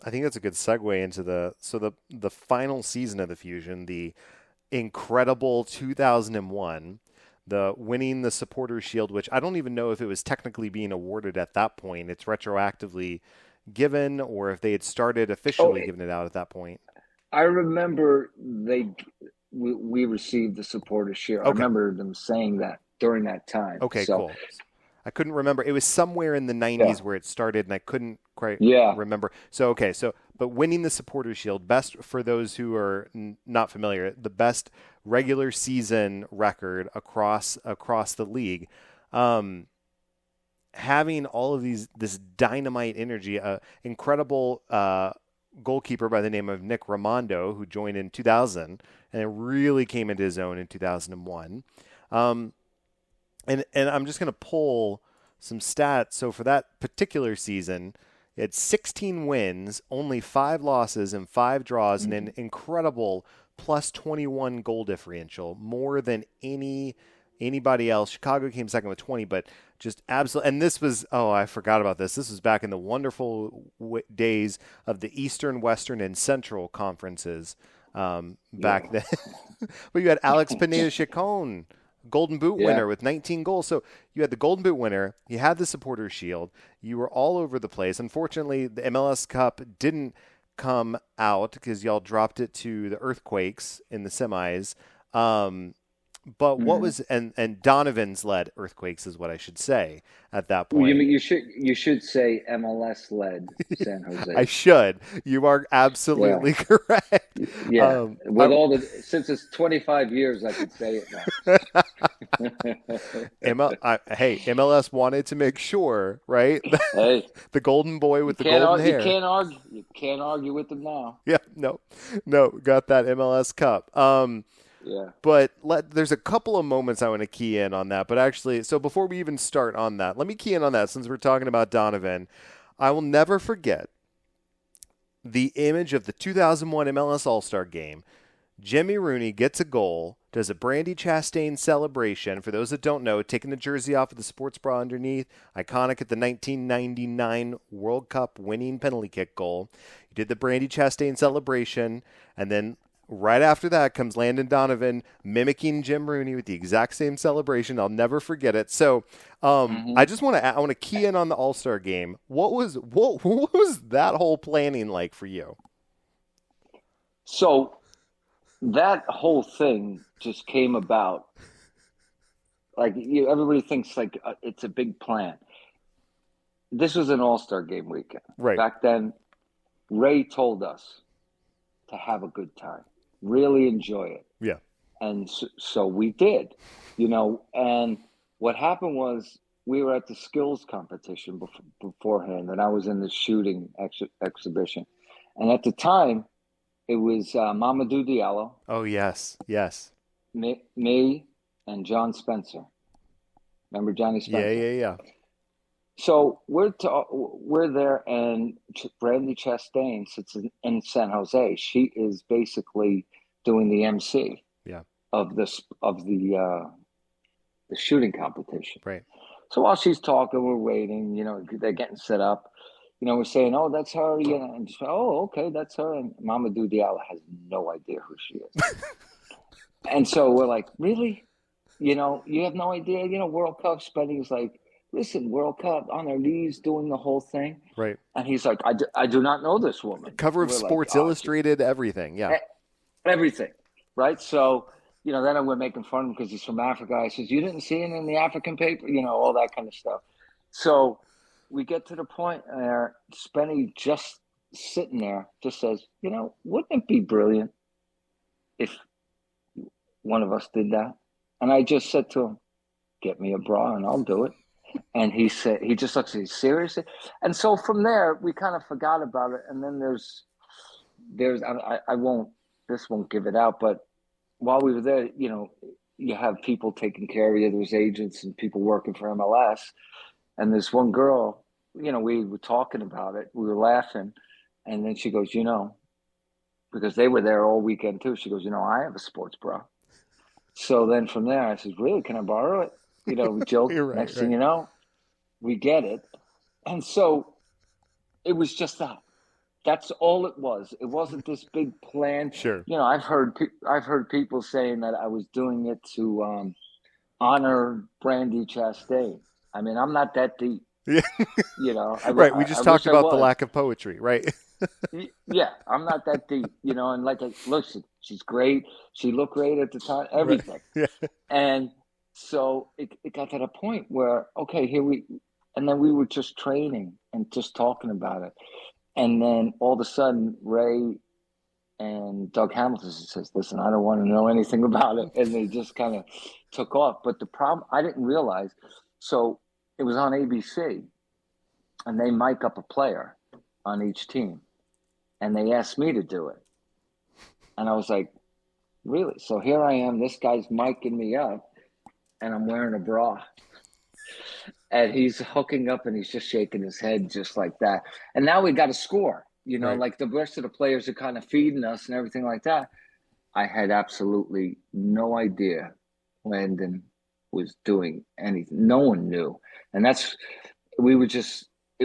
I think that's a good segue into the final season of the Fusion, the incredible 2001, the winning the Supporters Shield, which I don't even know if it was technically being awarded at that point. It's retroactively given, or if they had started officially giving it out at that point. I remember we received the Supporters Shield. Okay. I remember them saying that during that time. Okay, cool. I couldn't remember. It was somewhere in the 90s where it started, and I couldn't quite remember. So, but winning the Supporters Shield, best, for those who are not familiar, the best regular season record across the league. Having all of this dynamite energy, incredible goalkeeper by the name of Nick Raimondo, who joined in 2000, and it really came into his own in 2001. And I'm just going to pull some stats. So for that particular season, it had 16 wins, only 5 losses and 5 draws, and an incredible plus 21 goal differential, more than anybody else. Chicago came second with 20, but just absolutely. And this was, I forgot about this. This was back in the wonderful days of the Eastern, Western, and Central conferences back then. But you had Alex Pineda-Chacon, Golden Boot winner with 19 goals. So you had the Golden Boot winner. You had the Supporters Shield. You were all over the place. Unfortunately, the MLS Cup didn't come out because y'all dropped it to the Earthquakes in the semis. But what was and Donovan's led Earthquakes is what I should say at that point. You should say MLS led San Jose. I should. You are absolutely correct. Yeah. Since it's 25 years, I could say it now. Hey, MLS wanted to make sure, right? Hey, the golden boy with the golden hair. You can't argue with them now. Yeah, no, got that MLS Cup. Yeah. But there's a couple of moments I want to key in on that. But actually, so before we even start on that, let me key in on that since we're talking about Donovan. I will never forget the image of the 2001 MLS All-Star Game. Jimmy Rooney gets a goal, does a Brandy Chastain celebration. For those that don't know, taking the jersey off with the sports bra underneath, iconic at the 1999 World Cup winning penalty kick goal. He did the Brandy Chastain celebration, and then right after that comes Landon Donovan mimicking Jim Rooney with the exact same celebration. I'll never forget it. So I just want to key in on the All-Star Game. What was that whole planning like for you? So that whole thing just came about. Like everybody thinks like it's a big plan. This was an All-Star Game weekend. Right. Back then, Ray told us to have a good time. Really enjoy it. Yeah. And so we did, and what happened was we were at the skills competition beforehand, and I was in the shooting exhibition. And at the time, it was Mamadou Diallo. Oh, yes. Me and John Spencer. Remember Johnny Spencer? Yeah. So we're there, and Brandy Chastain sits in San Jose. She is basically doing the MC of the shooting competition. Right. So while she's talking, we're waiting. They're getting set up. We're saying, "Oh, that's her." And just, "Oh, okay, that's her." And Mamadou Diallo has no idea who she is. And so we're like, "Really? You have no idea? World Cup." Spenny was like, "Listen, World Cup, on her knees doing the whole thing." Right. And he's like, I do not know this woman. Cover of Sports Illustrated, everything. Yeah. Everything. Right. So, then we're making fun of him because he's from Africa. I says, "You didn't see it in the African paper?" All that kind of stuff. So we get to the point where Spenny, just sitting there, just says, "Wouldn't it be brilliant if one of us did that?" And I just said to him, "Get me a bra and I'll do it." And he just looks at me, "Seriously?" And so from there, we kind of forgot about it. And then this won't give it out, but while we were there, you have people taking care of you. There's agents and people working for MLS. And this one girl, we were talking about it. We were laughing. And then she goes, because they were there all weekend too. She goes, "I have a sports bra." So then from there, I said, "Really? Can I borrow it?" We joke. Right, Next thing you know, we get it. And so it was just that. That's all it was. It wasn't this big plan. Sure. I've heard people saying that I was doing it to honor Brandy Chastain. I mean, I'm not that deep. Yeah. Right. We just talked about the lack of poetry, right? Yeah, I'm not that deep, and look, she's great. She looked great at the time, everything. Right. Yeah. And so it got to the point where, okay, and then we were just training and just talking about it. And then all of a sudden, Ray and Doug Hamilton says, "Listen, I don't want to know anything about it." And they just kind of took off. But the problem, I didn't realize, so it was on ABC, and they mic up a player on each team. And they asked me to do it. And I was like, "Really?" So here I am, this guy's micing me up, and I'm wearing a bra. And he's hooking up and he's just shaking his head just like that. And now we got to score, Right. Like the rest of the players are kind of feeding us and everything like that. I had absolutely no idea Landon was doing anything. No one knew. And it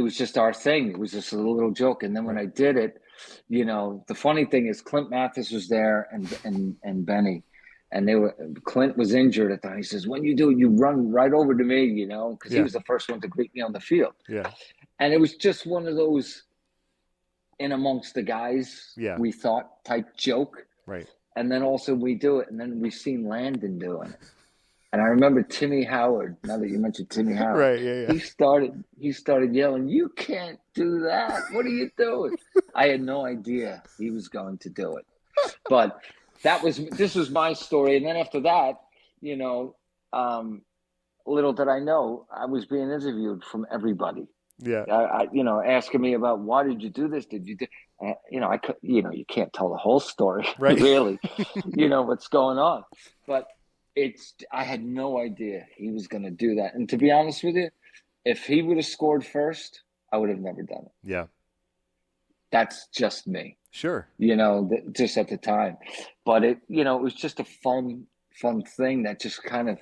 was just our thing. It was just a little joke. And then when I did it, the funny thing is Clint Mathis was there and Benny. And Clint was injured at the time. He says, "When you do it, you run right over to me, because he was the first one to greet me on the field." Yeah. And it was just one of those in amongst the guys, we thought type joke. Right. And then also we do it. And then we've seen Landon doing it. And I remember Timmy Howard, now that you mentioned Timmy Howard. Right, yeah. He started yelling, "You can't do that. What are you doing?" I had no idea he was going to do it. But this was my story. And then after that, little did I know, I was being interviewed from everybody. Yeah. Asking me about, "Why did you do this? Did you do?" I could, you can't tell the whole story, right? Really, what's going on. But I had no idea he was going to do that. And to be honest with you, if he would have scored first, I would have never done it. Yeah. That's just me. Sure. Just at the time. But it was just a fun thing that just kind of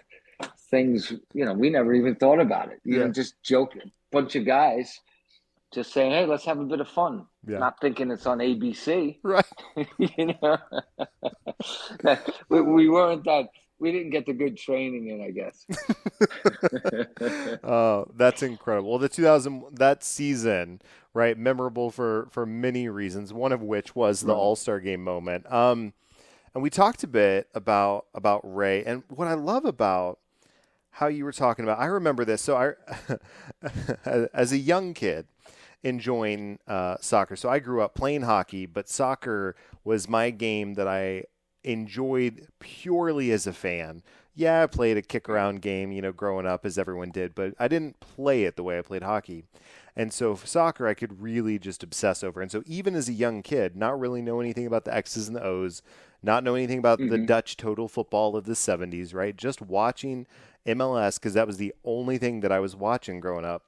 things, we never even thought about it. Just joking. Bunch of guys just saying, "Hey, let's have a bit of fun." Yeah. Not thinking it's on ABC. Right. We weren't that. We didn't get the good training in, I guess. Oh, that's incredible. Well, that season, right, memorable for many reasons, one of which was the All-Star game moment. And we talked a bit about Ray, and what I love about how you were talking about, I remember this. So as a young kid enjoying soccer, so I grew up playing hockey, but soccer was my game that I enjoyed purely as a fan. Yeah, I played a kick around game, growing up as everyone did, but I didn't play it the way I played hockey. And so for soccer, I could really just obsess over. And so even as a young kid, not really know anything about the X's and the O's, not know anything about the Dutch total football of the 70s, right? Just watching MLS because that was the only thing that I was watching growing up.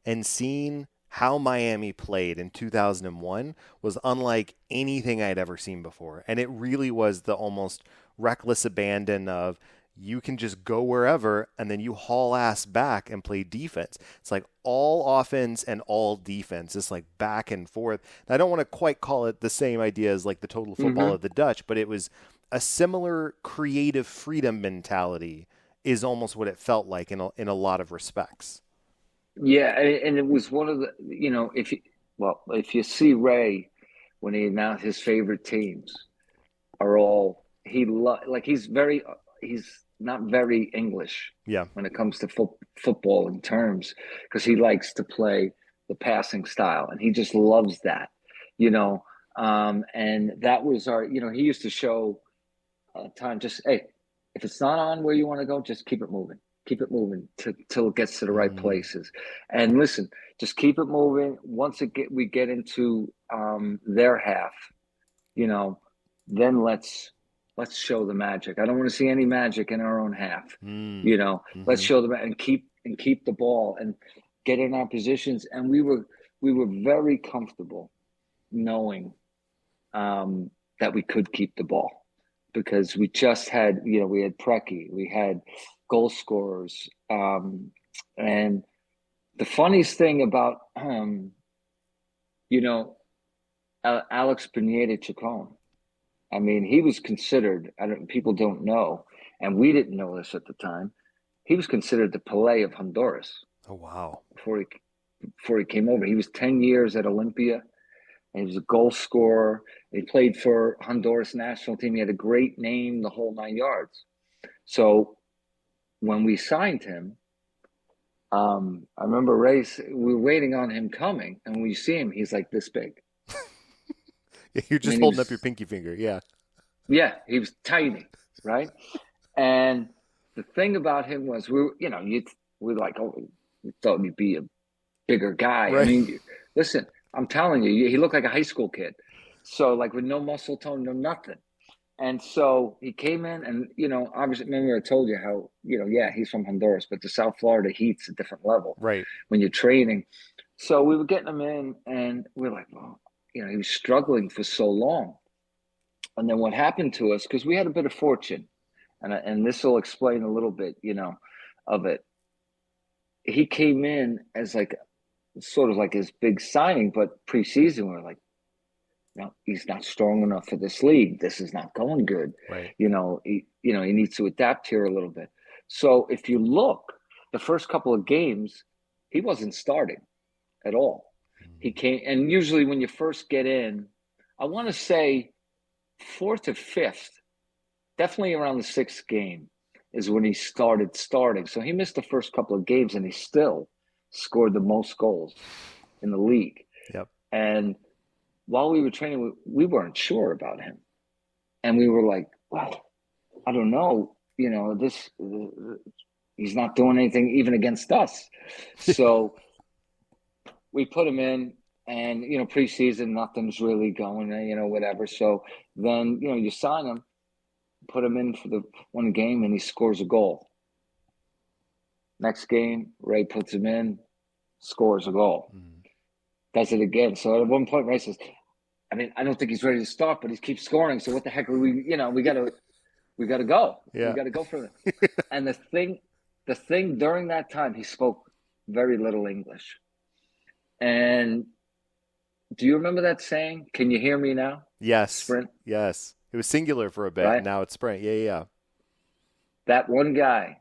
And seeing how Miami played in 2001 was unlike anything I'd ever seen before. And it really was the almost reckless abandon of you can just go wherever and then you haul ass back and play defense. It's like all offense and all defense. It's like back and forth. And I don't want to quite call it the same idea as like the total football of the Dutch, but it was a similar creative freedom mentality is almost what it felt like in a lot of respects. Yeah, and it was one of the, if you see Ray when he announced his favorite teams are all he's not very English. Yeah. When it comes to football in terms, because he likes to play the passing style and he just loves that, and that was he used to show time just, hey, if it's not on where you want to go, just keep it moving. Keep it moving till it gets to the right places. And listen, just keep it moving. Once we get into their half, then let's show the magic. I don't want to see any magic in our own half. Let's show them and keep the ball and get in our positions. And we were very comfortable knowing that we could keep the ball because we just had, we had Preki, we had goal scorers. And the funniest thing about, Alex Pineda-Chacon, I mean, he was considered, people don't know, and we didn't know this at the time, he was considered the Pelé of Honduras. Oh, wow. Before he came over. He was 10 years at Olympia, and he was a goal scorer. He played for Honduras national team. He had a great name, the whole 9 yards. So when we signed him, I remember we were waiting on him coming, and when you see him, he's like this big. You're just holding up your pinky finger, yeah. Yeah, he was tiny, right? And the thing about him was, we thought he'd be a bigger guy. Right. I mean, listen, I'm telling you, he looked like a high school kid. So, like, with no muscle tone, no nothing. And so he came in and, obviously, remember I told you how, he's from Honduras, but the South Florida heat's a different level. Right. When you're training. So we were getting him in and we were like, well, he was struggling for so long. And then what happened to us, because we had a bit of fortune, and this will explain a little bit, of it. He came in as like, sort of like his big signing, but preseason we were like, no, he's not strong enough for this league. This is not going good. Right. He needs to adapt here a little bit. So if you look, the first couple of games, he wasn't starting at all. He came, and usually when you first get in, I want to say fourth or fifth, definitely around the sixth game is when he started starting. So he missed the first couple of games, and he still scored the most goals in the league. Yep. And while we were training, we weren't sure about him. And we were like, well, I don't know, he's not doing anything even against us. So we put him in and, preseason, nothing's really going, whatever. So then, you sign him, put him in for the one game, and he scores a goal. Next game, Ray puts him in, scores a goal. Does it again. So at one point, Ray says, I don't think he's ready to start, but he keeps scoring. So what the heck are we, we got to go. Yeah. We got to go for it. And the thing during that time, he spoke very little English. And do you remember that saying? Can you hear me now? Yes. Sprint. Yes. It was singular for a bit. Right? Now it's sprint. Yeah. That one guy,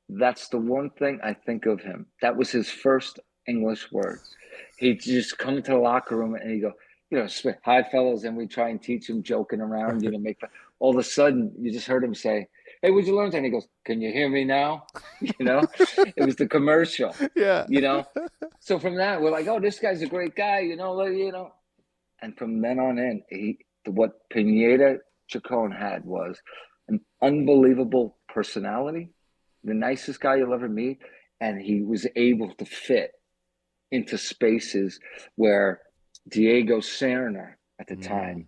that's the one thing I think of him. That was his first English words. He'd just come into the locker room and he'd go, hi, fellas. And we try and teach him, joking around, make fun. All of a sudden, you just heard him say, hey, what'd you learn? And he goes, can you hear me now? It was the commercial. Yeah. So from that, we're like, oh, this guy's a great guy, And from then on in, what Pineda Chacon had was an unbelievable personality, the nicest guy you'll ever meet, and he was able to fit into spaces where Diego Serna at the time,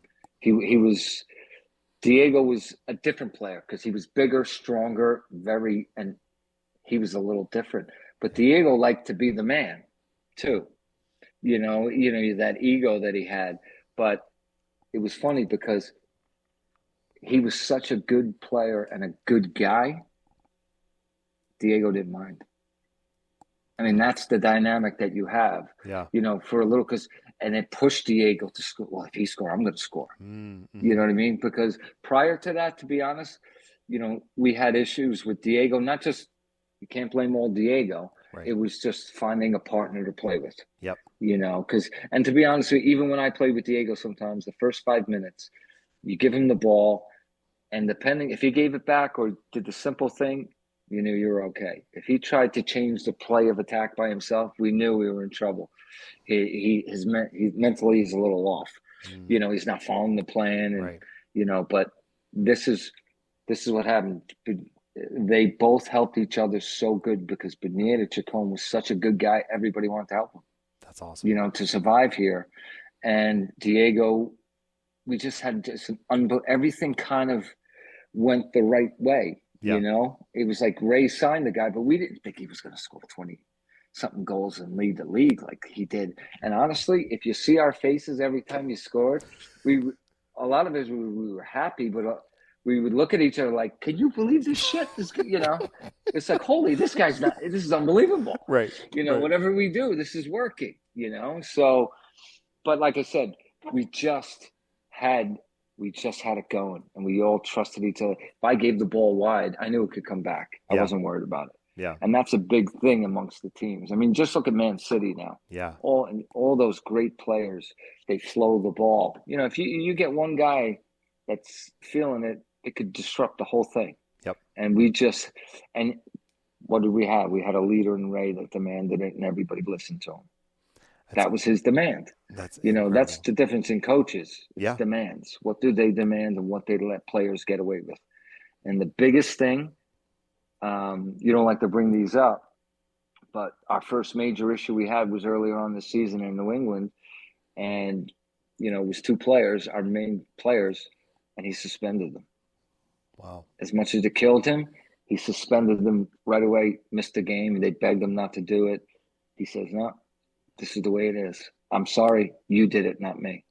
Diego was a different player because he was bigger, stronger, and he was a little different. But Diego liked to be the man too. That ego that he had. But it was funny because he was such a good player and a good guy. Diego didn't mind. I mean, that's the dynamic that you have, for a little, and it pushed Diego to score. Well, if he scored, I'm going to score. Mm-hmm. You know what I mean? Because prior to that, to be honest, we had issues with Diego, not just, you can't blame all Diego. Right. It was just finding a partner to play with. Yep. And to be honest with you, even when I played with Diego, sometimes the first 5 minutes, you give him the ball, and depending if he gave it back or did the simple thing, you knew you were okay. If he tried to change the play of attack by himself, we knew we were in trouble. Mentally he's a little off. He's not following the plan, and right. But this is what happened. They both helped each other so good because Benita Chacon was such a good guy. Everybody wanted to help him. That's awesome. To survive here, and Diego, we just had everything kind of went the right way. Yeah. It was like Ray signed the guy, but we didn't think he was going to score 20-something goals and lead the league like he did. And honestly, if you see our faces every time he scored, a lot of us we were happy, but we would look at each other like, "Can you believe this shit?" It's like, holy, this is unbelievable. Right. Right. Whatever we do, this is working. So, but like I said, we just had it going, and we all trusted each other. If I gave the ball wide, I knew it could come back. I wasn't worried about it. Yeah. And that's a big thing amongst the teams. I mean, just look at Man City now. Yeah. All those great players, they flow the ball. If you get one guy that's feeling it, it could disrupt the whole thing. Yep. And what did we have? We had a leader in Ray that demanded it, and everybody listened to him. That was his demand. That's that's the difference in coaches. It's yeah. Demands. What do they demand and what they let players get away with? And the biggest thing, you don't like to bring these up, but our first major issue we had was earlier on this season in New England. And, it was 2 players, our main players, and he suspended them. Wow. As much as it killed him, he suspended them right away, missed the game. They begged him not to do it. He says, "No. This is the way it is. I'm sorry, you did it, not me."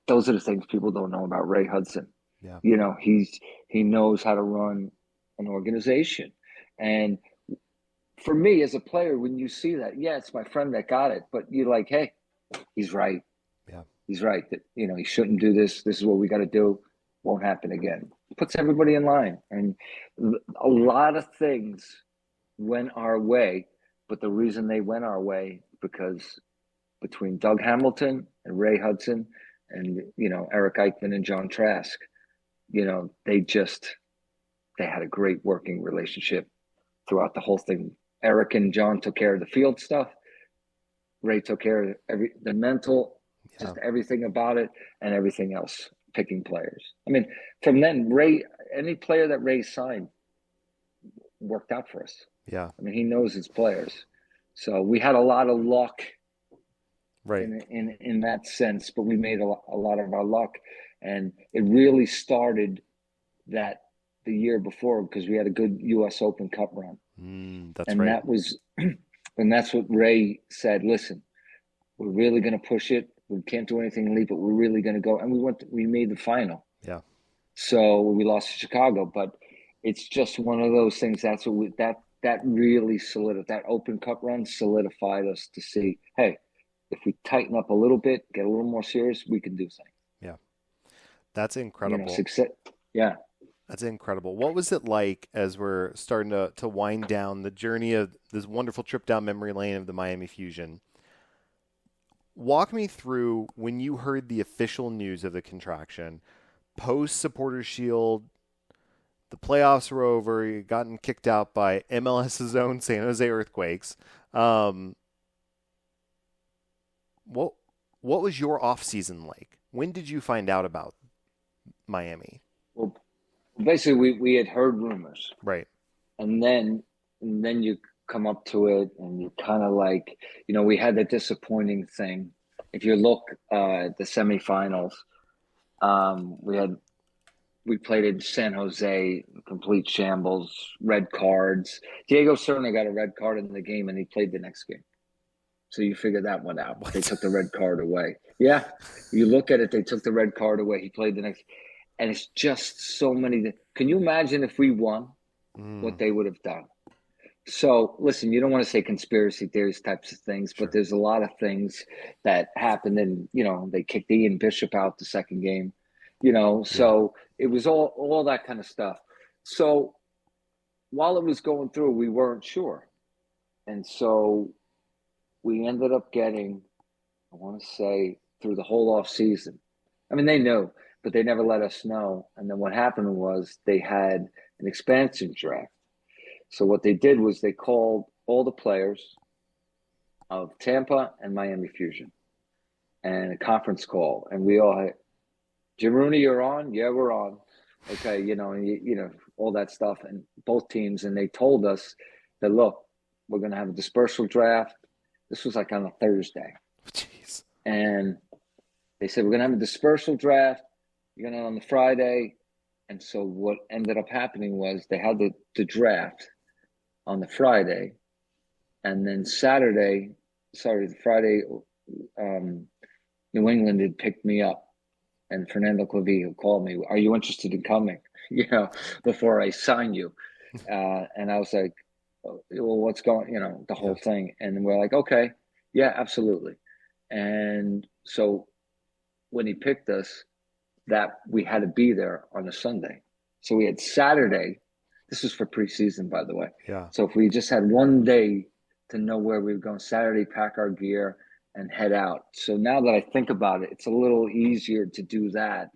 Those are the things people don't know about Ray Hudson. Yeah. He knows how to run an organization. And for me as a player, when you see that, it's my friend that got it, but you're like, hey, he's right. Yeah. He's right that, he shouldn't do this. This is what we got to do. Won't happen again. Puts everybody in line. And a lot of things went our way. But the reason they went our way, because between Doug Hamilton and Ray Hudson and, Eric Eichmann and John Trask, they had a great working relationship throughout the whole thing. Eric and John took care of the field stuff. Ray took care of the mental, just everything about it, and everything else, picking players. I mean, from then, Ray, any player that Ray signed worked out for us. Yeah. I mean, he knows his players. So we had a lot of luck in that sense, but we made a lot of our luck. And it really started the year before because we had a good U.S. Open Cup run. And that's what Ray said, listen, we're really going to push it. We can't do anything elite, but we're really going to go. And we made the final. Yeah. So we lost to Chicago, but it's just one of those things. That's what that really solidified, that Open Cup run solidified us to see, hey, if we tighten up a little bit, get a little more serious, we can do something. Yeah. That's incredible. Success. Yeah. That's incredible. What was it like as we're starting to wind down the journey of this wonderful trip down memory lane of the Miami Fusion? Walk me through when you heard the official news of the contraction, post Supporters Shield, the playoffs were over, you gotten kicked out by MLS's own San Jose Earthquakes. What was your off season like? When did you find out about Miami. Well, basically, we had heard rumors, Right. and then you come up to it, and you kind of like, we had the disappointing thing. If you look at the semifinals, we played in San Jose, complete shambles, red cards. Diego Serna got a red card in the game, and he played the next game. So you figure that one out. What? They took the red card away. Yeah, you look at it, they took the red card away. He played the next, and it's just so many. Can you imagine if we won, what they would have done? So listen, you don't want to say conspiracy theories types of things, Sure. but there's a lot of things that happened, and they kicked Ian Bishop out the second game. So it was all that kind of stuff. So while it was going through, we weren't sure, and so we ended up getting, I want to say, through the whole off season. I mean, they knew, but they never let us know. And then what happened was they had an expansion draft. So what they did was they called all the players of Tampa and Miami Fusion and a conference call, and we all had, Jim Rooney, you're on? Yeah, we're on. Okay, all that stuff, and both teams, and they told us that, look, we're going to have a dispersal draft. This was like on a Thursday. Jeez. And they said, we're going to have a dispersal draft. You're going to on the Friday. And so what ended up happening was they had the draft on the Friday. And then the Friday, New England had picked me up. And Fernando Clavijo called me, are you interested in coming? Before I sign you. And I was like, well, what's going, the whole thing. And we're like, okay, yeah, absolutely. And so when he picked us, that we had to be there on a Sunday. So we had Saturday. This was for preseason, by the way. Yeah. So if we just had one day to know where we were going, Saturday, pack our gear and head out. So now that I think about it, it's a little easier to do that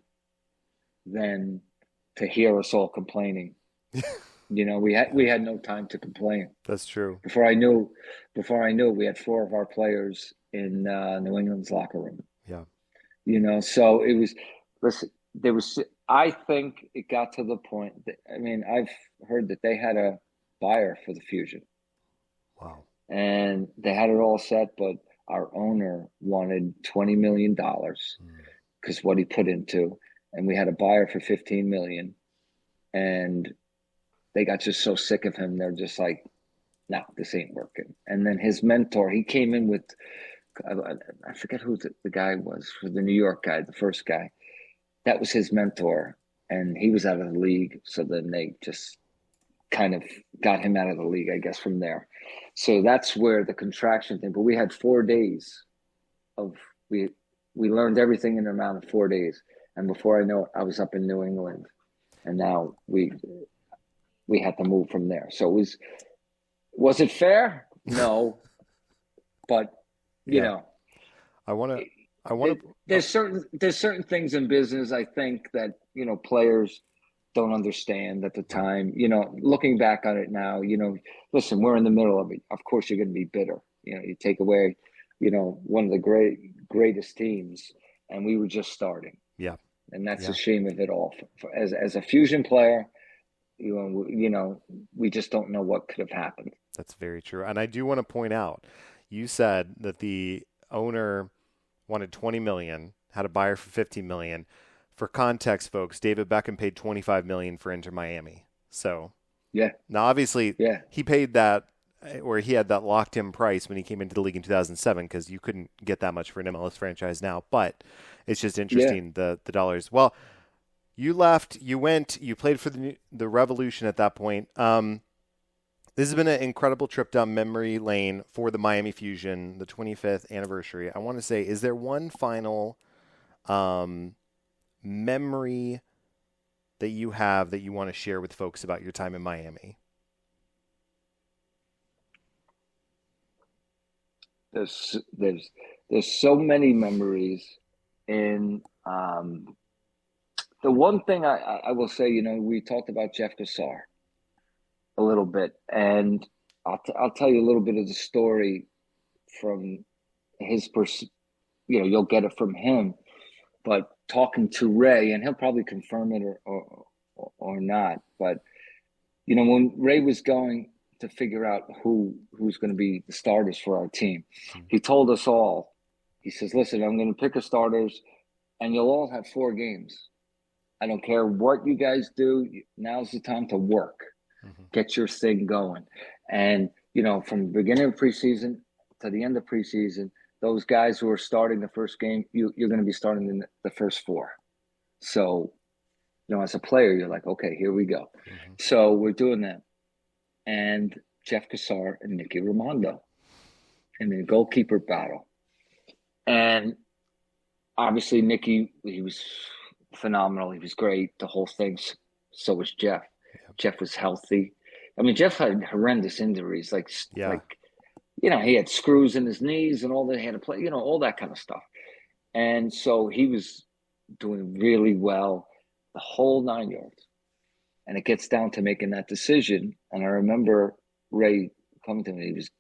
than to hear us all complaining. We had no time to complain. That's true. Before I knew, we had 4 of our players in New England's locker room. Yeah. So it was. Listen, I think it got to the point that, I've heard that they had a buyer for the Fusion. Wow. And they had it all set, but our owner wanted $20 million because what he put into, and we had a buyer for $15 million, and they got just so sick of him. They're just like, no, this ain't working. And then his mentor, he came in with, I forget who the guy was, for the New York guy, the first guy. That was his mentor, and he was out of the league. So then they just kind of got him out of the league, I guess, from there. So that's where the contraction thing. But we had 4 days we learned everything in a amount of 4 days. And before I know it, I was up in New England, and now we had to move from there. So was it fair? No, but I want to. There's certain things in business, I think, that players don't understand at the time. Looking back on it now, listen, we're in the middle of it. Of course, you're going to be bitter. You take away, one of the greatest teams, and we were just starting. Yeah, and that's the shame of it all. As a Fusion player, we just don't know what could have happened. That's very true. And I do want to point out, you said that the owner wanted $20 million, had a buyer for $50 million. For context, folks, David Beckham paid $25 million for Inter Miami. So now obviously he paid that, or he had that locked-in price when he came into the league in 2007, because you couldn't get that much for an MLS franchise now. But it's just interesting, the dollars. Well, you left, you went, you played for the Revolution at that point. This has been an incredible trip down memory lane for the Miami Fusion, the 25th anniversary. I want to say, is there one final memory that you have that you want to share with folks about your time in Miami? There's so many memories. And the one thing I will say, we talked about Jeff Cassar a little bit, and I'll tell you a little bit of the story from his you'll get it from him. But talking to Ray, and he'll probably confirm it or not. But when Ray was going to figure out who's going to be the starters for our team, he told us all. He says, "Listen, I'm going to pick the starters, and you'll all have 4 games. I don't care what you guys do. Now's the time to work, get your thing going." And from the beginning of preseason to the end of preseason, those guys who are starting the first game, you're going to be starting in the first 4. So, as a player, you're like, okay, here we go. So we're doing that. And Jeff Cassar and Nicky Raimondo in the goalkeeper battle. And obviously, Nicky, he was phenomenal. He was great. The whole thing. So was Jeff. Yeah. Jeff was healthy. I mean, Jeff had horrendous injuries, like he had screws in his knees and all that. He had to play, all that kind of stuff. And so he was doing really well the whole 9 yards. And it gets down to making that decision. And I remember Ray coming to me. He was,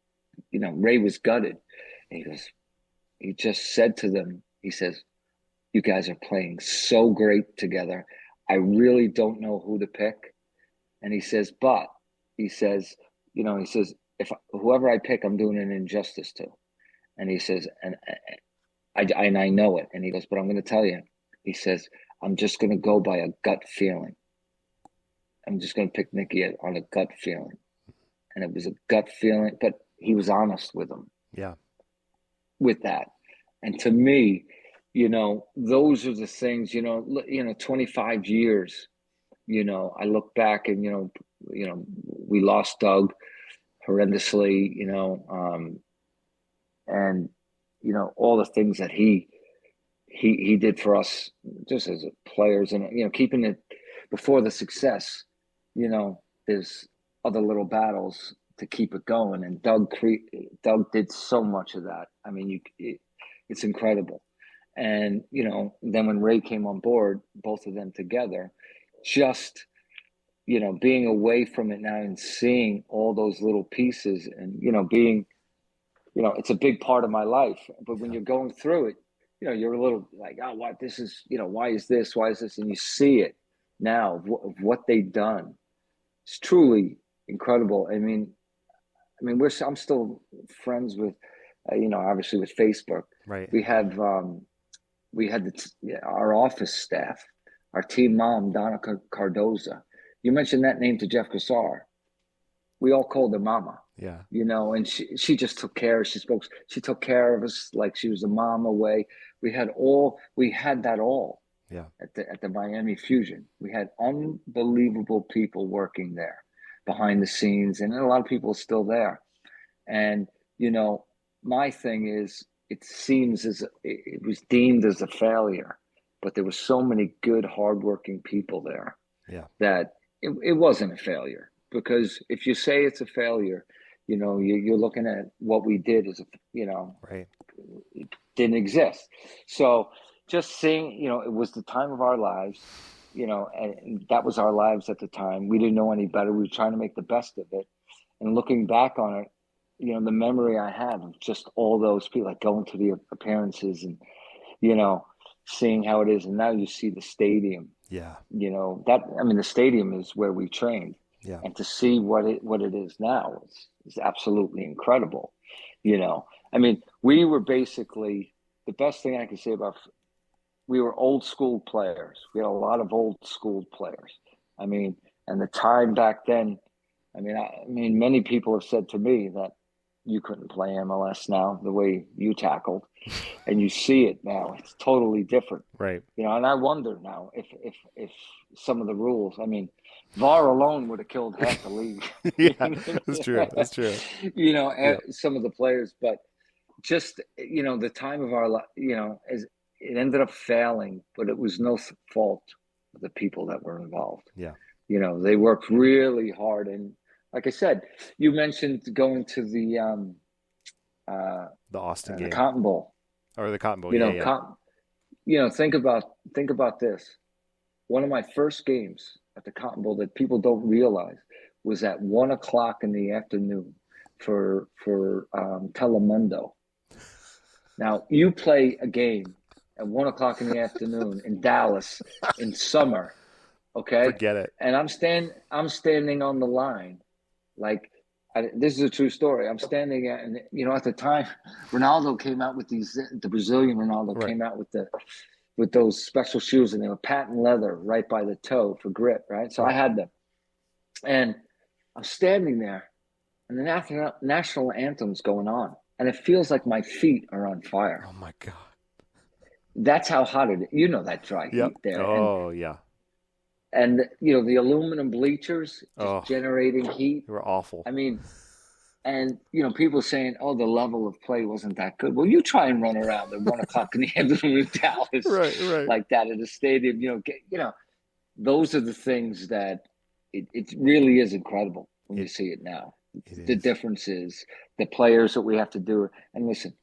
Ray was gutted. And he just said to them, he says, "You guys are playing so great together. I really don't know who to pick." And he says, if whoever I pick, I'm doing an injustice to. And he says, and I know it. And he goes, "But I'm going to tell you." He says, "I'm just going to go by a gut feeling. I'm just going to pick Nicky on a gut feeling." And it was a gut feeling, but he was honest with him. Yeah. With that. And to me, those are the things, 25 years, I look back and, we lost Doug horrendously, and, all the things that he did for us just as players and, keeping it before the success, there's other little battles to keep it going. And Doug did so much of that. I mean, it's incredible. And, then when Ray came on board, both of them together, just, being away from it now and seeing all those little pieces and, being, it's a big part of my life. But when you're going through it, you're a little like, oh, what this is, why is this? Why is this? And you see it now of what they've done. It's truly incredible. I mean, I'm still friends with, obviously with Facebook. Right. We had our office staff, our team mom, Donna Cardoza. You mentioned that name to Jeff Cassar. We all called her Mama. Yeah. And she just took care. She took care of us like she was a mom away. We had that all. Yeah. At the Miami Fusion. We had unbelievable people working there behind the scenes, and a lot of people are still there. And, my thing is, it seems as it was deemed as a failure, but there were so many good, hardworking people there. Yeah. That it wasn't a failure, because if you say it's a failure, you're looking at what we did as right. It didn't exist. So just seeing, it was the time of our lives, and that was our lives at the time. We didn't know any better. We were trying to make the best of it. And looking back on it, the memory I have of just all those people, like going to the appearances and, seeing how it is. And now you see the stadium. Yeah. The stadium is where we trained. Yeah. And to see what it is now is absolutely incredible. We were basically, the best thing I can say about, we were old school players. We had a lot of old school players. And the time back then, many people have said to me that you couldn't play MLS now the way you tackled, and you see it now. It's totally different. Right. And I wonder now if some of the rules, VAR alone would have killed half the league. Yeah, that's true. That's true. Some of the players, but just, the time of our, as it ended up failing, but it was no fault of the people that were involved. Yeah. They worked really hard. And like I said, you mentioned going to the Austin game. The Cotton Bowl. Or the Cotton Bowl, think about this. One of my first games at the Cotton Bowl that people don't realize was at 1:00 in the afternoon for Telemundo. Now, you play a game at 1:00 in the afternoon in Dallas in summer. Okay. Forget it. And I'm standing on the line. Like, this is a true story. I'm standing at, and at the time, Ronaldo came out with the Brazilian Ronaldo came out with those special shoes, and they were patent leather right by the toe for grip, right? So I had them. And I'm standing there, and the national anthem's going on, and it feels like my feet are on fire. Oh, my God. That's how hot it is. That dry heat there. Oh, yeah. And, the aluminum bleachers just generating heat. They were awful. I mean, and, people saying, the level of play wasn't that good. Well, you try and run around at 1:00 in the afternoon in Dallas right. like that at a stadium. Those are the things that it really is incredible when you see it now. The differences, the players that we have to do. And listen,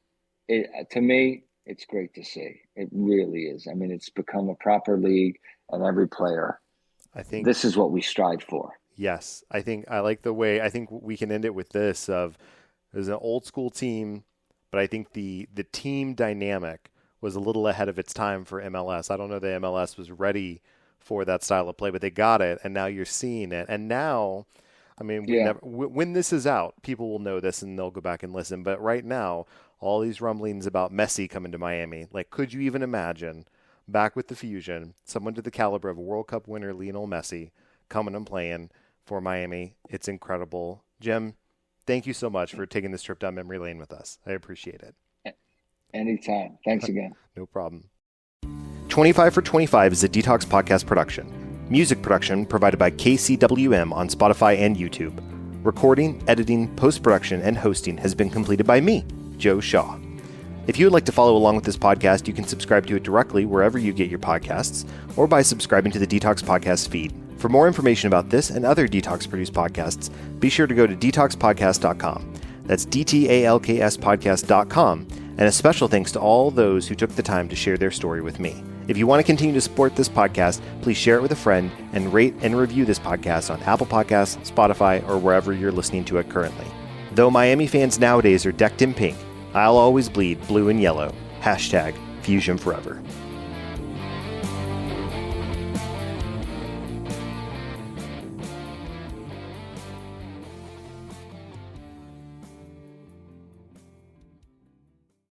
to me, it's great to see. It really is. I mean, it's become a proper league, and every player, I think this is what we strive for. Yes. I like the way, I think we can end it with this of, it was an old school team, but I think the team dynamic was a little ahead of its time for MLS. I don't know that MLS was ready for that style of play, but they got it, and now you're seeing it. And now, I mean, when this is out, people will know this and they'll go back and listen. But right now, all these rumblings about Messi coming to Miami, like, could you even imagine back with the Fusion, someone to the caliber of a World Cup winner Lionel Messi coming and playing for Miami? It's incredible. Jim, thank you so much for taking this trip down memory lane with us. I appreciate it. Anytime. Thanks again. No problem. 25 for 25 is a Detox Podcast production. Music production provided by KCWM on Spotify and YouTube. Recording, editing, post-production, and hosting has been completed by me, Joe Shaw. If you would like to follow along with this podcast, you can subscribe to it directly wherever you get your podcasts, or by subscribing to the Detox Podcast feed. For more information about this and other Detox-produced podcasts, be sure to go to detoxpodcast.com. That's DTALKSpodcast.com, and a special thanks to all those who took the time to share their story with me. If you want to continue to support this podcast, please share it with a friend and rate and review this podcast on Apple Podcasts, Spotify, or wherever you're listening to it currently. Though Miami fans nowadays are decked in pink, I'll always bleed blue and yellow. #Fusion Forever.